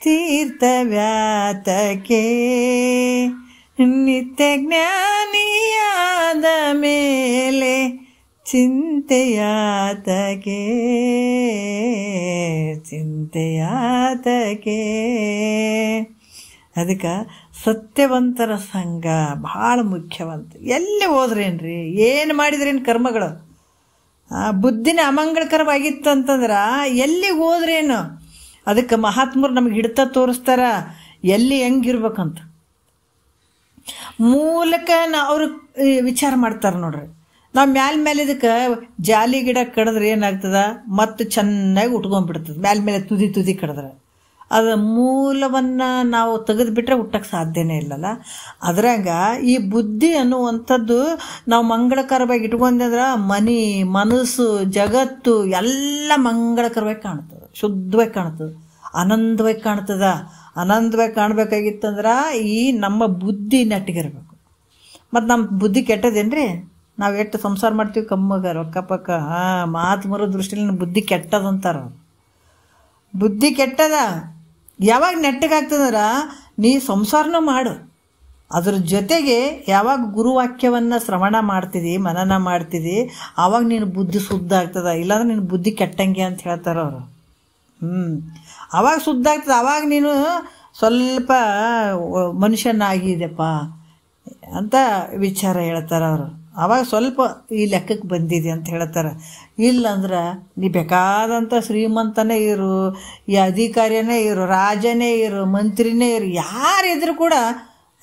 [SPEAKER 1] ತೀರ್ಥವ್ಯಾತಕೆ, ನಿತ್ಯ ಜ್ಞಾನಿಯಾದ ಮೇಲೆ ಚಿಂತೆಯಾತಕೆ, ಚಿಂತೆಯಾತಕೆ. ಅದಕ್ಕೆ ಸತ್ಯವಂತರ ಸಂಘ ಭಾಳ ಮುಖ್ಯವಂತ. ಎಲ್ಲಿ ಹೋದ್ರೇನ್ರಿ, ಏನು ಮಾಡಿದ್ರೇನು ಕರ್ಮಗಳು, ಬುದ್ಧಿನ ಅಮಂಗಳಕರವಾಗಿತ್ತು ಅಂತಂದ್ರೆ ಎಲ್ಲಿಗೆ ಹೋದ್ರೇನು. ಅದಕ್ಕೆ ಮಹಾತ್ಮರು ನಮಗೆ ಹಿಡ್ತಾ ತೋರಿಸ್ತಾರ ಎಲ್ಲಿ ಹೆಂಗಿರ್ಬೇಕಂತ. ಮೂಲಕ ಅವರು ವಿಚಾರ ಮಾಡ್ತಾರೆ ನೋಡ್ರಿ. ನಾವು ಮೇಲೆ ಇದಕ್ಕೆ ಜಾಲಿ ಗಿಡ ಕಡಿದ್ರೆ ಏನಾಗ್ತದ, ಮತ್ತು ಚೆನ್ನಾಗಿ ಉಟ್ಕೊಂಡ್ಬಿಡ್ತದೆ. ಮೇಲೆ ತುದಿ ಕಡಿದ್ರೆ ಅದು ಮೂಲವನ್ನು ನಾವು ತೆಗೆದುಬಿಟ್ರೆ ಹುಟ್ಟಕ್ಕೆ ಸಾಧ್ಯನೇ ಇಲ್ಲಲ್ಲ. ಅದ್ರಾಗ ಈ ಬುದ್ಧಿ ಅನ್ನುವಂಥದ್ದು ನಾವು ಮಂಗಳಕರವಾಗಿ ಇಟ್ಕೊಂಡ್ರೆ ಮನೆ, ಮನಸ್ಸು, ಜಗತ್ತು ಎಲ್ಲ ಮಂಗಳಕರವಾಗಿ ಕಾಣ್ತದೆ, ಶುದ್ಧವಾಗಿ ಕಾಣ್ತದೆ, ಆನಂದವಾಗಿ ಕಾಣ್ತದ. ಆನಂದವಾಗಿ ಕಾಣಬೇಕಾಗಿತ್ತಂದ್ರೆ ಈ ನಮ್ಮ ಬುದ್ಧಿ ನೆಟ್ಟಿಗಿರ್ಬೇಕು. ಮತ್ತು ನಮ್ಮ ಬುದ್ಧಿ ಕೆಟ್ಟದೇನ್ರಿ, ನಾವು ಎಷ್ಟು ಸಂಸಾರ ಮಾಡ್ತೀವಿ ಕಮ್ಮಗ ರೊಕ್ಕ ಪಕ್ಕ. ಮಹಾತ್ಮರ ದೃಷ್ಟಿಯಲ್ಲಿ ಬುದ್ಧಿ ಕೆಟ್ಟದಂತಾರ. ಬುದ್ಧಿ ಕೆಟ್ಟದ. ಯಾವಾಗ ನೆಟ್ಟಗಾಗ್ತದಂದ್ರೆ ನೀ ಸಂಸಾರನೂ ಮಾಡು, ಅದ್ರ ಜೊತೆಗೆ ಯಾವಾಗ ಗುರುವಾಕ್ಯವನ್ನು ಶ್ರವಣ ಮಾಡ್ತಿದ್ದಿ, ಮನನ ಮಾಡ್ತಿದ್ದಿ, ಆವಾಗ ನೀನು ಬುದ್ಧಿ ಶುದ್ಧ ಆಗ್ತದ. ಇಲ್ಲಾಂದ್ರೆ ನಿನ್ನ ಬುದ್ಧಿ ಕೆಟ್ಟಂಗೆ ಅಂತ ಹೇಳ್ತಾರೆ ಅವರು. ಆವಾಗ ಶುದ್ಧ ಆಗ್ತದೆ. ಆವಾಗ ನೀನು ಸ್ವಲ್ಪ ಮನುಷ್ಯನಾಗಿದೆಪ್ಪ ಅಂತ ವಿಚಾರ ಹೇಳ್ತಾರೆ ಅವರು. ಆವಾಗ ಸ್ವಲ್ಪ ಈ ಲೆಕ್ಕಕ್ಕೆ ಬಂದಿದೆ ಅಂತ ಹೇಳ್ತಾರೆ. ಇಲ್ಲಂದ್ರೆ ನೀ ಬೇಕಾದಂಥ ಶ್ರೀಮಂತನೇ ಇರು, ಈ ಅಧಿಕಾರಿಯೇ ಇರು, ರಾಜನೇ ಇರು, ಮಂತ್ರಿನೇ ಇರು, ಯಾರಿದ್ರು ಕೂಡ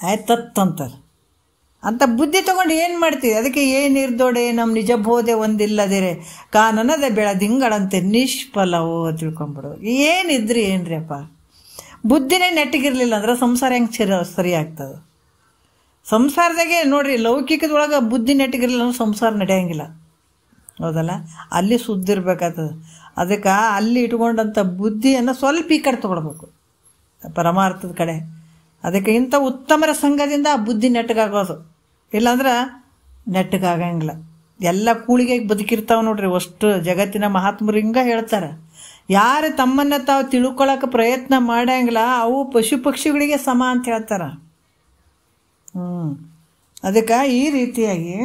[SPEAKER 1] ಆಯ್ತಂತಾರೆ. ಅಂತ ಬುದ್ಧಿ ತೊಗೊಂಡು ಏನು ಮಾಡ್ತೀವಿ. ಅದಕ್ಕೆ ಏನಿರ್ದೋಡೆ ನಮ್ಮ ನಿಜ ಬೋಧೆ ಒಂದಿಲ್ಲದಿರೆ ಕಾನನದ ಬೆಳದಿಂಗಳಂತೆ ನಿಷ್ಫಲವೋ ತಿಳ್ಕೊಂಬಿಡು. ಏನಿದ್ರಿ ಏನ್ರಿ ಅಪ್ಪ, ಬುದ್ಧಿನೇ ನೆಟ್ಟಿಗಿರ್ಲಿಲ್ಲ ಅಂದ್ರೆ ಸಂಸಾರ ಹೆಂಗೆ ಸರಿ ಆಗ್ತದೆ. ಸಂಸಾರದಾಗೆ ನೋಡ್ರಿ, ಲೌಕಿಕದೊಳಗೆ ಬುದ್ಧಿ ನೆಟ್ಟಿಗಿರಲಿಲ್ಲ ಅಂದ್ರೆ ಸಂಸಾರ ನಡೆಯಂಗಿಲ್ಲ, ಹೌದಲ್ಲ. ಅಲ್ಲಿ ಶುದ್ಧ ಇರ್ಬೇಕಾಗ್ತದೆ. ಅದಕ್ಕೆ ಅಲ್ಲಿ ಇಟ್ಕೊಂಡಂಥ ಬುದ್ಧಿಯನ್ನು ಸ್ವಲ್ಪ ಈ ಕಡೆ ತೊಗೊಳ್ಬೇಕು, ಪರಮಾರ್ಥದ ಕಡೆ. ಅದಕ್ಕೆ ಇಂಥ ಉತ್ತಮರ ಸಂಘದಿಂದ ಆ ಬುದ್ಧಿ ನೆಟ್ಟಗಾಗೋದು. ಇಲ್ಲಾಂದ್ರೆ ನೆಟ್ಟಗಾಗಂಗಿಲ್ಲ. ಎಲ್ಲ ಕೂಳಿಗೆ ಬದುಕಿರ್ತಾವೆ ನೋಡ್ರಿ. ಅಷ್ಟು ಜಗತ್ತಿನ ಮಹಾತ್ಮರು ಹಿಂಗೆ ಹೇಳ್ತಾರೆ, ಯಾರು ತಮ್ಮನ್ನು ತಾವು ತಿಳ್ಕೊಳ್ಳೋಕೆ ಪ್ರಯತ್ನ ಮಾಡಂಗಿಲ್ಲ ಅವು ಪಶು ಪಕ್ಷಿಗಳಿಗೆ ಸಮ ಅಂತ ಹೇಳ್ತಾರೆ. ಅದಕ್ಕೆ ಈ ರೀತಿಯಾಗಿ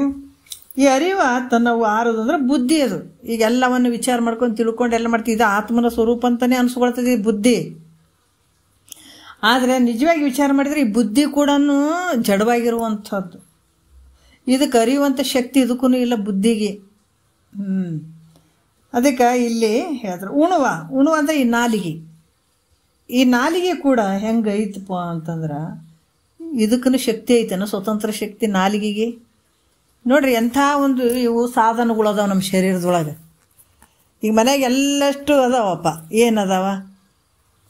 [SPEAKER 1] ಈ ಅರಿವ ತನ್ನವು ಆರೋದು ಅಂದ್ರೆ ಬುದ್ಧಿ. ಅದು ಈಗ ಎಲ್ಲವನ್ನು ವಿಚಾರ ಮಾಡ್ಕೊಂಡು ತಿಳ್ಕೊಂಡು ಎಲ್ಲ ಮಾಡ್ತೀವಿ. ಇದು ಆತ್ಮನ ಸ್ವರೂಪ ಅಂತಲೇ ಅನಿಸ್ಕೊಳ್ತದೆ ಈ ಬುದ್ಧಿ. ಆದರೆ ನಿಜವಾಗಿ ವಿಚಾರ ಮಾಡಿದರೆ ಈ ಬುದ್ಧಿ ಕೂಡ ಜಡವಾಗಿರುವಂಥದ್ದು. ಇದಕ್ಕೆ ಅರಿಯುವಂಥ ಶಕ್ತಿ ಇದಕ್ಕೂ ಇಲ್ಲ ಬುದ್ಧಿಗೆ. ಅದಕ್ಕೆ ಇಲ್ಲಿ ಹೇಳಿದ್ರು ಉಣುವ ಅಂದರೆ ಈ ನಾಲಿಗೆ ಕೂಡ ಹೆಂಗೆ ಐತಪ್ಪ ಅಂತಂದ್ರೆ ಇದಕ್ಕೂ ಶಕ್ತಿ ಐತೇನೋ, ಸ್ವತಂತ್ರ ಶಕ್ತಿ ನಾಲಿಗೆಗೆ. ನೋಡ್ರಿ ಎಂಥ ಒಂದು ಇವು ಸಾಧನಗಳು ಅದಾವ ನಮ್ಮ ಶರೀರದೊಳಗೆ. ಈಗ ಮನೆಗೆ ಎಲ್ಲಷ್ಟು ಅದಾವಪ್ಪ. ಏನದಾವ,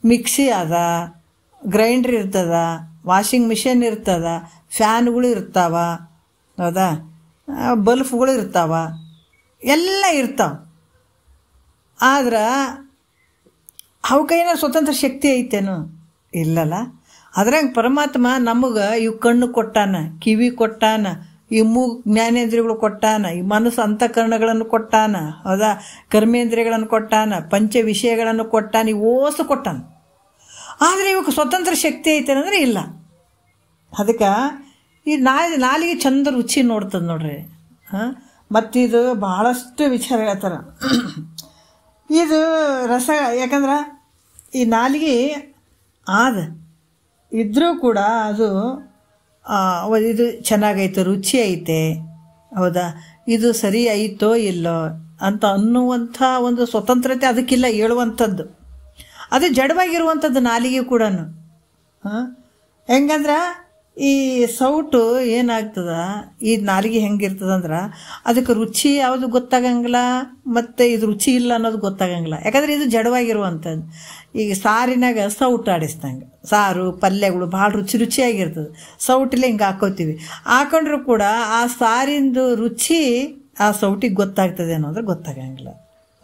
[SPEAKER 1] ಮಿಕ್ಸಿ ಅದ, ಗ್ರೈಂಡ್ರ್ ಇರ್ತದ, ವಾಷಿಂಗ್ ಮಿಷಿನ್ ಇರ್ತದ, ಫ್ಯಾನ್ಗಳು ಇರ್ತಾವ, ಹೌದಾ, ಬಲ್ಫ್ಗಳು ಇರ್ತಾವ, ಎಲ್ಲ ಇರ್ತಾವ. ಆದ್ರೆ ಅವಕ್ಕೇನೋ ಸ್ವತಂತ್ರ ಶಕ್ತಿ ಐತೇನು? ಇಲ್ಲಲ್ಲ. ಅದ್ರಾಗ ಪರಮಾತ್ಮ ನಮಗೆ ಇವು ಕಣ್ಣು ಕೊಟ್ಟಾನ, ಕಿವಿ ಕೊಟ್ಟಾನ, ಈ ಮೂಗು ಜ್ಞಾನೇಂದ್ರಿಯಗಳು ಕೊಟ್ಟಾನ, ಈ ಮನಸ್ಸು ಅಂತಃಕರಣಗಳನ್ನು ಕೊಟ್ಟಾನ, ಹೌದಾ, ಕರ್ಮೇಂದ್ರಿಯಗಳನ್ನು ಕೊಟ್ಟಾನ, ಪಂಚ ವಿಷಯಗಳನ್ನು ಕೊಟ್ಟಾನ, ಈ ಓಸು ಕೊಟ್ಟಾನ. ಆದರೆ ಇವಕ್ಕೆ ಸ್ವತಂತ್ರ ಶಕ್ತಿ ಐತೇನಂದ್ರೆ ಇಲ್ಲ. ಅದಕ್ಕೆ ಈ ನಾಲಿಗೆ ಚಂದ ರುಚಿ ನೋಡ್ತದೆ ನೋಡ್ರಿ. ಮತ್ತಿದು ಭಾಳಷ್ಟು ವಿಚಾರ ಹೇಳ್ತಾರೆ. ಇದು ರಸ, ಯಾಕಂದ್ರೆ ಈ ನಾಲಿಗೆ ಇದ್ರೂ ಕೂಡ ಅದು ಇದು ಚೆನ್ನಾಗೈತೆ, ರುಚಿ ಐತೆ, ಹೌದಾ, ಇದು ಸರಿ ಐತೋ ಇಲ್ಲೋ ಅಂತ ಅನ್ನುವಂಥ ಒಂದು ಸ್ವತಂತ್ರತೆ ಅದಕ್ಕಿಲ್ಲ ಹೇಳುವಂಥದ್ದು. ಅದು ಜಡವಾಗಿರುವಂಥದ್ದು ನಾಲಿಗೆ ಕೂಡ. ಹೆಂಗಂದ್ರೆ ಈ ಸೌಟು ಏನಾಗ್ತದ, ಈ ನಾಲಿಗೆ ಹೆಂಗಿರ್ತದಂದ್ರೆ ಅದಕ್ಕೆ ರುಚಿ ಯಾವುದು ಗೊತ್ತಾಗಂಗಿಲ್ಲ, ಮತ್ತು ಇದು ರುಚಿ ಇಲ್ಲ ಅನ್ನೋದು ಗೊತ್ತಾಗಂಗಿಲ್ಲ. ಯಾಕಂದ್ರೆ ಇದು ಜಡವಾಗಿರುವಂಥದ್ದು. ಈಗ ಸಾರಿನಾಗ ಸೌಟು ಆಡಿಸ್ದಂಗೆ ಸಾರು ಪಲ್ಯಗಳು ಭಾಳ ರುಚಿಯಾಗಿರ್ತದೆ. ಸೌಟಲ್ಲಿ ಹಿಂಗೆ ಹಾಕೋತೀವಿ, ಹಾಕೊಂಡ್ರು ಕೂಡ ಆ ಸಾರಿಂದು ರುಚಿ ಆ ಸೌಟಿಗೆ ಗೊತ್ತಾಗ್ತದೆ ಅನ್ನೋದ್ರೆ ಗೊತ್ತಾಗಂಗಿಲ್ಲ.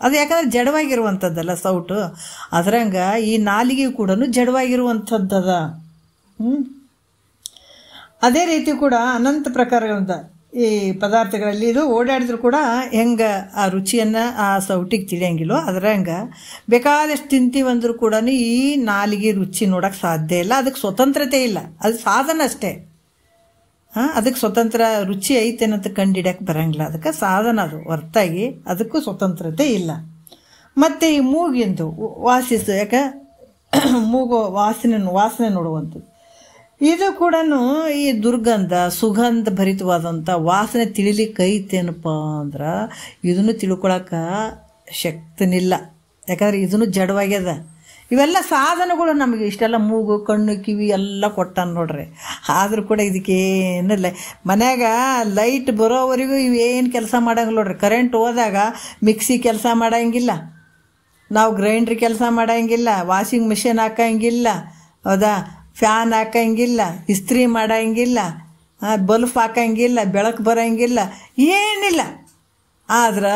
[SPEAKER 1] ಅದು ಯಾಕಂದ್ರೆ ಜಡವಾಗಿರುವಂಥದ್ದಲ್ಲ ಸೌಟು. ಅದ್ರಂಗ ಈ ನಾಲಿಗೆ ಕೂಡ ಜಡವಾಗಿರುವಂಥದ್ದದ. ಅದೇ ರೀತಿ ಕೂಡ ಅನಂತ ಪ್ರಕಾರಗಳಿಂದ ಈ ಪದಾರ್ಥಗಳಲ್ಲಿ ಇದು ಓಡಾಡಿದ್ರು ಕೂಡ ಹೆಂಗೆ ಆ ರುಚಿಯನ್ನು ಆ ಸೌಟಿಗೆ ತಿಳಿಯಂಗಿಲ್ಲೋ ಅದರಂಗೆ ಬೇಕಾದಷ್ಟು ತಿಂತೀವಂದ್ರೂ ಕೂಡ ಈ ನಾಲಿಗೆ ರುಚಿ ನೋಡೋಕ್ಕೆ ಸಾಧ್ಯ ಇಲ್ಲ. ಅದಕ್ಕೆ ಸ್ವತಂತ್ರತೆ ಇಲ್ಲ, ಅದು ಸಾಧನ ಅಷ್ಟೇ. ಅದಕ್ಕೆ ಸ್ವತಂತ್ರ ರುಚಿ ಐತೇನಂತ ಕಂಡಿಡಿಯಕ್ಕೆ ಬರಂಗಿಲ್ಲ. ಅದಕ್ಕೆ ಸಾಧನ ಅದು, ಹೊರತಾಗಿ ಅದಕ್ಕೂ ಸ್ವತಂತ್ರತೆ ಇಲ್ಲ. ಮತ್ತು ಈ ಮೂಗಿಂದು ವಾಸಿಸು, ಯಾಕೆ ಮೂಗು ವಾಸನೆ ನೋಡುವಂಥದ್ದು. ಇದು ಕೂಡ ಈ ದುರ್ಗಂಧ ಸುಗಂಧ ಭರಿತವಾದಂಥ ವಾಸನೆ ತಿಳಿಲಿಕ್ಕೆ ಐತೇನಪ್ಪ ಅಂದ್ರೆ ಇದನ್ನು ತಿಳ್ಕೊಳಕ್ಕೆ ಶಕ್ತಿನಿಲ್ಲ. ಯಾಕಂದ್ರೆ ಇದನ್ನು ಜಡವಾಗ್ಯದ. ಇವೆಲ್ಲ ಸಾಧನಗಳು ನಮಗೆ ಇಷ್ಟೆಲ್ಲ ಮೂಗು ಕಣ್ಣು ಕಿವಿ ಎಲ್ಲ ಕೊಟ್ಟಾನ ನೋಡ್ರಿ. ಆದರೂ ಕೂಡ ಇದಕ್ಕೇನಿಲ್ಲ. ಮನ್ಯಾಗ ಲೈಟ್ ಬರೋವರೆಗೂ ಇವೇನು ಕೆಲಸ ಮಾಡಂಗಿಲ್ಲ ನೋಡ್ರಿ. ಕರೆಂಟ್ ಹೋದಾಗ ಮಿಕ್ಸಿ ಕೆಲಸ ಮಾಡಂಗಿಲ್ಲ, ನಾವು ಗ್ರೈಂಡ್ರ್ ಕೆಲಸ ಮಾಡಂಗಿಲ್ಲ, ವಾಷಿಂಗ್ ಮಿಷಿನ್ ಹಾಕಂಗಿಲ್ಲ, ಹೌದಾ, ಫ್ಯಾನ್ ಹಾಕಂಗಿಲ್ಲ, ಇಸ್ತ್ರಿ ಮಾಡಂಗಿಲ್ಲ, ಬಲ್ಫ್ ಹಾಕಂಗಿಲ್ಲ, ಬೆಳಕು ಬರೋಂಗಿಲ್ಲ, ಏನಿಲ್ಲ. ಆದ್ರೆ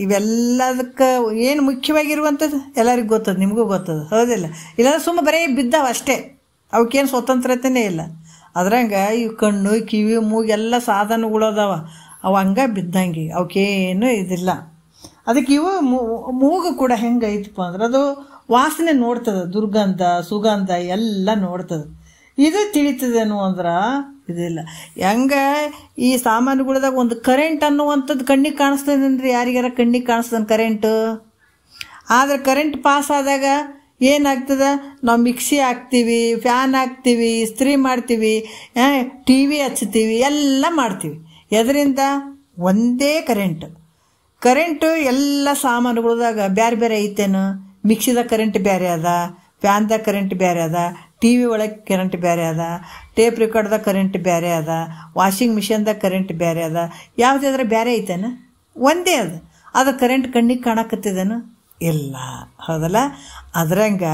[SPEAKER 1] ಇವೆಲ್ಲದಕ್ಕೆ ಏನು ಮುಖ್ಯವಾಗಿರುವಂಥದ್ದು ಎಲ್ಲರಿಗೂ ಗೊತ್ತದ, ನಿಮಗೂ ಗೊತ್ತದ, ಹೌದಿಲ್ಲ? ಇಲ್ಲಾಂದ್ರೆ ಸುಮ್ಮನೆ ಬರೀ ಬಿದ್ದಾವ ಅಷ್ಟೇ, ಅವಕ್ಕೇನು ಸ್ವತಂತ್ರತೆಯೇ ಇಲ್ಲ. ಅದ್ರಂಗೆ ಇವು ಕಣ್ಣು ಕಿವಿ ಮೂಗೆಲ್ಲ ಸಾಧನಗಳು ಅದಾವ, ಅವು ಹಂಗೆ ಬಿದ್ದಂಗೆ, ಅವಕ್ಕೇನು ಇದಿಲ್ಲ. ಅದಕ್ಕೆ ಇವು ಮೂಗು ಕೂಡ ಹೆಂಗೆ ಐತಪ್ಪ ಅಂದ್ರೆ ಅದು ವಾಸನೆ ನೋಡ್ತದೆ, ದುರ್ಗಂಧ ಸುಗಂಧ ಎಲ್ಲ ನೋಡ್ತದೆ. ಇದು ತಿಳಿತದೇನು ಅಂದ್ರೆ ಇದಿಲ್ಲ. ಹೆಂಗೆ ಈ ಸಾಮಾನುಗಳದಾಗ ಒಂದು ಕರೆಂಟ್ ಅನ್ನುವಂಥದ್ದು ಕಣ್ಣಿಗೆ ಕಾಣಿಸ್ತದೇನ್ರಿ? ಯಾರಿಗಾರ ಕಣ್ಣಿಗೆ ಕಾಣಿಸ್ತದೆ ಕರೆಂಟು? ಆದರೆ ಕರೆಂಟ್ ಪಾಸ್ ಆದಾಗ ಏನಾಗ್ತದೆ, ನಾವು ಮಿಕ್ಸಿ ಹಾಕ್ತೀವಿ, ಫ್ಯಾನ್ ಹಾಕ್ತೀವಿ, ಇಸ್ತ್ರಿ ಮಾಡ್ತೀವಿ, ಟಿ ವಿ ಹಚ್ತೀವಿ, ಎಲ್ಲ ಮಾಡ್ತೀವಿ. ಎದರಿಂದ? ಒಂದೇ ಕರೆಂಟು ಎಲ್ಲ ಸಾಮಾನುಗಳದಾಗ ಬೇರೆ ಬೇರೆ ಐತೇನು? ಮಿಕ್ಸಿದಾಗ ಕರೆಂಟ್ ಬೇರೆ ಅದ, ಫ್ಯಾನ್ದಾಗ ಕರೆಂಟ್ ಬೇರೆ ಅದ, ಟಿ ವಿ ಒಳಗೆ ಕರೆಂಟ್ ಬೇರೆ ಅದ, ಟೇಪ್ ರೆಕಾರ್ಡ್ದಾಗ ಕರೆಂಟ್ ಬೇರೆ ಅದ, ವಾಷಿಂಗ್ ಮಿಷನ್ದಾಗ ಕರೆಂಟ್ ಬೇರೆ ಅದ. ಯಾವುದಾದ್ರೆ ಬೇರೆ ಐತೇನು? ಒಂದೇ ಅದು ಕರೆಂಟ್ ಕಣ್ಣಿಗೆ ಕಾಣಕತ್ತಿದೇನು? ಇಲ್ಲ, ಹೌದಲ್ಲ? ಅದ್ರಂಗೆ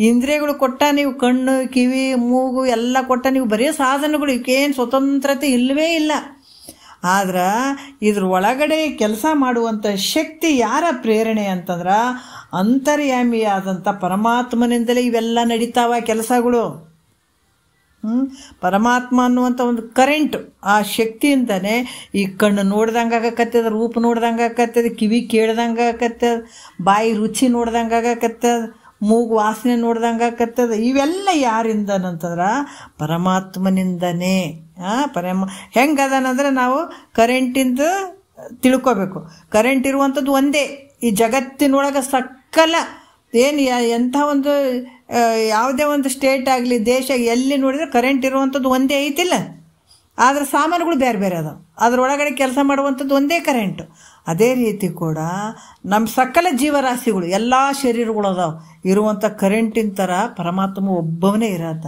[SPEAKER 1] ಇಂದ್ರಿಯಗಳು ಕೊಟ್ಟ ನೀವು ಕಣ್ಣು ಕಿವಿ ಮೂಗು ಎಲ್ಲ ಕೊಟ್ಟ ನೀವು ಬರೀ ಸಾಧನಗಳು, ಇವಕ್ಕೇನು ಸ್ವತಂತ್ರತೆ ಇಲ್ಲವೇ ಇಲ್ಲ. ಆದ್ರೆ ಇದ್ರ ಒಳಗಡೆ ಕೆಲಸ ಮಾಡುವಂಥ ಶಕ್ತಿ ಯಾರ ಪ್ರೇರಣೆ ಅಂತಂದ್ರೆ ಅಂತರ್ಯಾಮಿಯಾದಂಥ ಪರಮಾತ್ಮನಿಂದಲೇ ಇವೆಲ್ಲ ನಡೀತಾವ ಕೆಲಸಗಳು. ಪರಮಾತ್ಮ ಅನ್ನುವಂಥ ಒಂದು ಕರೆಂಟ್, ಆ ಶಕ್ತಿಯಿಂದನೇ ಈ ಕಣ್ಣು ನೋಡ್ದಂಗೆ ಆಗಕತ್ತದ, ರೂಪ ನೋಡ್ದಂಗೆ ಆಗಕತ್ತದ, ಕಿವಿ ಕೇಳ್ದಂಗೆ ಆಗಕತ್ತದ, ಬಾಯಿ ರುಚಿ ನೋಡ್ದಂಗೆ ಆಗಕತ್ತದ, ಮೂಗು ವಾಸನೆ ನೋಡ್ದಂಗೆ ಆಗಕತ್ತದ. ಇವೆಲ್ಲ ಯಾರಿಂದನಂತಂದ್ರೆ ಪರಮಾತ್ಮನಿಂದನೇ. ಹೆಂಗದನಂದ್ರೆ ನಾವು ಕರೆಂಟಿಂದ ತಿಳ್ಕೋಬೇಕು. ಕರೆಂಟ್ ಇರುವಂಥದ್ದು ಒಂದೇ ಈ ಜಗತ್ತಿನೊಳಗೆ. ಸಕಲ ಏನು ಎಂಥ ಒಂದು ಯಾವುದೇ ಒಂದು ಸ್ಟೇಟ್ ಆಗಲಿ ದೇಶ ಎಲ್ಲಿ ನೋಡಿದ್ರೆ ಕರೆಂಟ್ ಇರುವಂಥದ್ದು ಒಂದೇ ಐತಿಲ್ಲ. ಆದರೆ ಸಾಮಾನುಗಳು ಬೇರೆ ಬೇರೆ ಅದಾವೆ, ಅದರೊಳಗಡೆ ಕೆಲಸ ಮಾಡುವಂಥದ್ದು ಒಂದೇ ಕರೆಂಟು. ಅದೇ ರೀತಿ ಕೂಡ ನಮ್ಮ ಸಕಲ ಜೀವರಾಶಿಗಳು ಎಲ್ಲ ಶರೀರಗಳು ಅದಾವೆ, ಇರುವಂಥ ಕರೆಂಟಿನ ಥರ ಪರಮಾತ್ಮ ಒಬ್ಬವನೇ ಇರತ್ತ.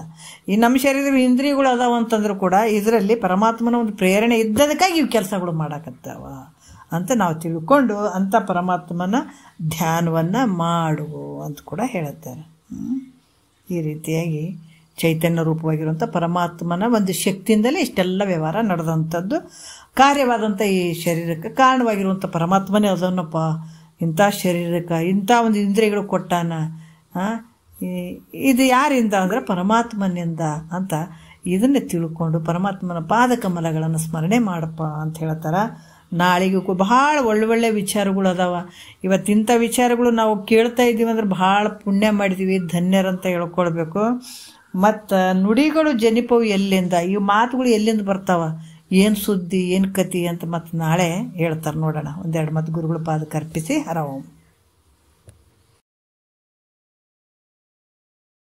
[SPEAKER 1] ಈ ನಮ್ಮ ಶರೀರದ ಇಂದ್ರಿಯಗಳು ಅದಾವ ಅಂತಂದ್ರೂ ಕೂಡ ಇದರಲ್ಲಿ ಪರಮಾತ್ಮನ ಒಂದು ಪ್ರೇರಣೆ ಇದ್ದದಕ್ಕಾಗಿ ಇವು ಕೆಲಸಗಳು ಮಾಡಕತ್ತಾವ ಅಂತ ನಾವು ತಿಳ್ಕೊಂಡು ಅಂಥ ಪರಮಾತ್ಮನ ಧ್ಯಾನವನ್ನು ಮಾಡು ಅಂತ ಕೂಡ ಹೇಳುತ್ತಾರೆ. ಈ ರೀತಿಯಾಗಿ ಚೈತನ್ಯ ರೂಪವಾಗಿರುವಂಥ ಪರಮಾತ್ಮನ ಒಂದು ಶಕ್ತಿಯಿಂದಲೇ ಇಷ್ಟೆಲ್ಲ ವ್ಯವಹಾರ ನಡೆದಂಥದ್ದು. ಕಾರ್ಯವಾದಂಥ ಈ ಶರೀರಕ್ಕೆ ಕಾರಣವಾಗಿರುವಂಥ ಪರಮಾತ್ಮನೇ ಅದನ್ನಪ್ಪ ಇಂಥ ಶರೀರಕ್ಕೆ ಇಂಥ ಒಂದು ಇಂದ್ರಿಯಗಳು ಕೊಟ್ಟಾನ. ಇದು ಯಾರಿಂದ ಅಂದರೆ ಪರಮಾತ್ಮನಿಂದ ಅಂತ ಇದನ್ನೇ ತಿಳ್ಕೊಂಡು ಪರಮಾತ್ಮನ ಪಾದಕಮಲಗಳನ್ನು ಸ್ಮರಣೆ ಮಾಡಪ್ಪ ಅಂತ ಹೇಳ್ತಾರೆ. ನಾಳೆಗೂ ಭಾಳ ಒಳ್ಳೊಳ್ಳೆ ವಿಚಾರಗಳು ಅದಾವ. ಇವತ್ತಿಂಥ ವಿಚಾರಗಳು ನಾವು ಕೇಳ್ತಾ ಇದ್ದೀವಿ ಅಂದ್ರೆ ಭಾಳ ಪುಣ್ಯ ಮಾಡಿದ್ದೀವಿ, ಧನ್ಯರಂತ ಹೇಳ್ಕೊಳ್ಬೇಕು. ಮತ್ತು ನುಡಿಗಳು ಜನಿಪವು ಎಲ್ಲಿಂದ, ಈ ಮಾತುಗಳು ಎಲ್ಲಿಂದ ಬರ್ತಾವ, ಏನು ಸುದ್ದಿ ಏನು ಕತಿ ಅಂತ ಮತ್ತೆ ನಾಳೆ ಹೇಳ್ತಾರೆ ನೋಡೋಣ. ಒಂದೆರಡು ಮತ್ತು ಗುರುಗಳ ಪಾದಕ್ಕೆ ಅರ್ಪಿಸಿ ಹರ ಓಂ.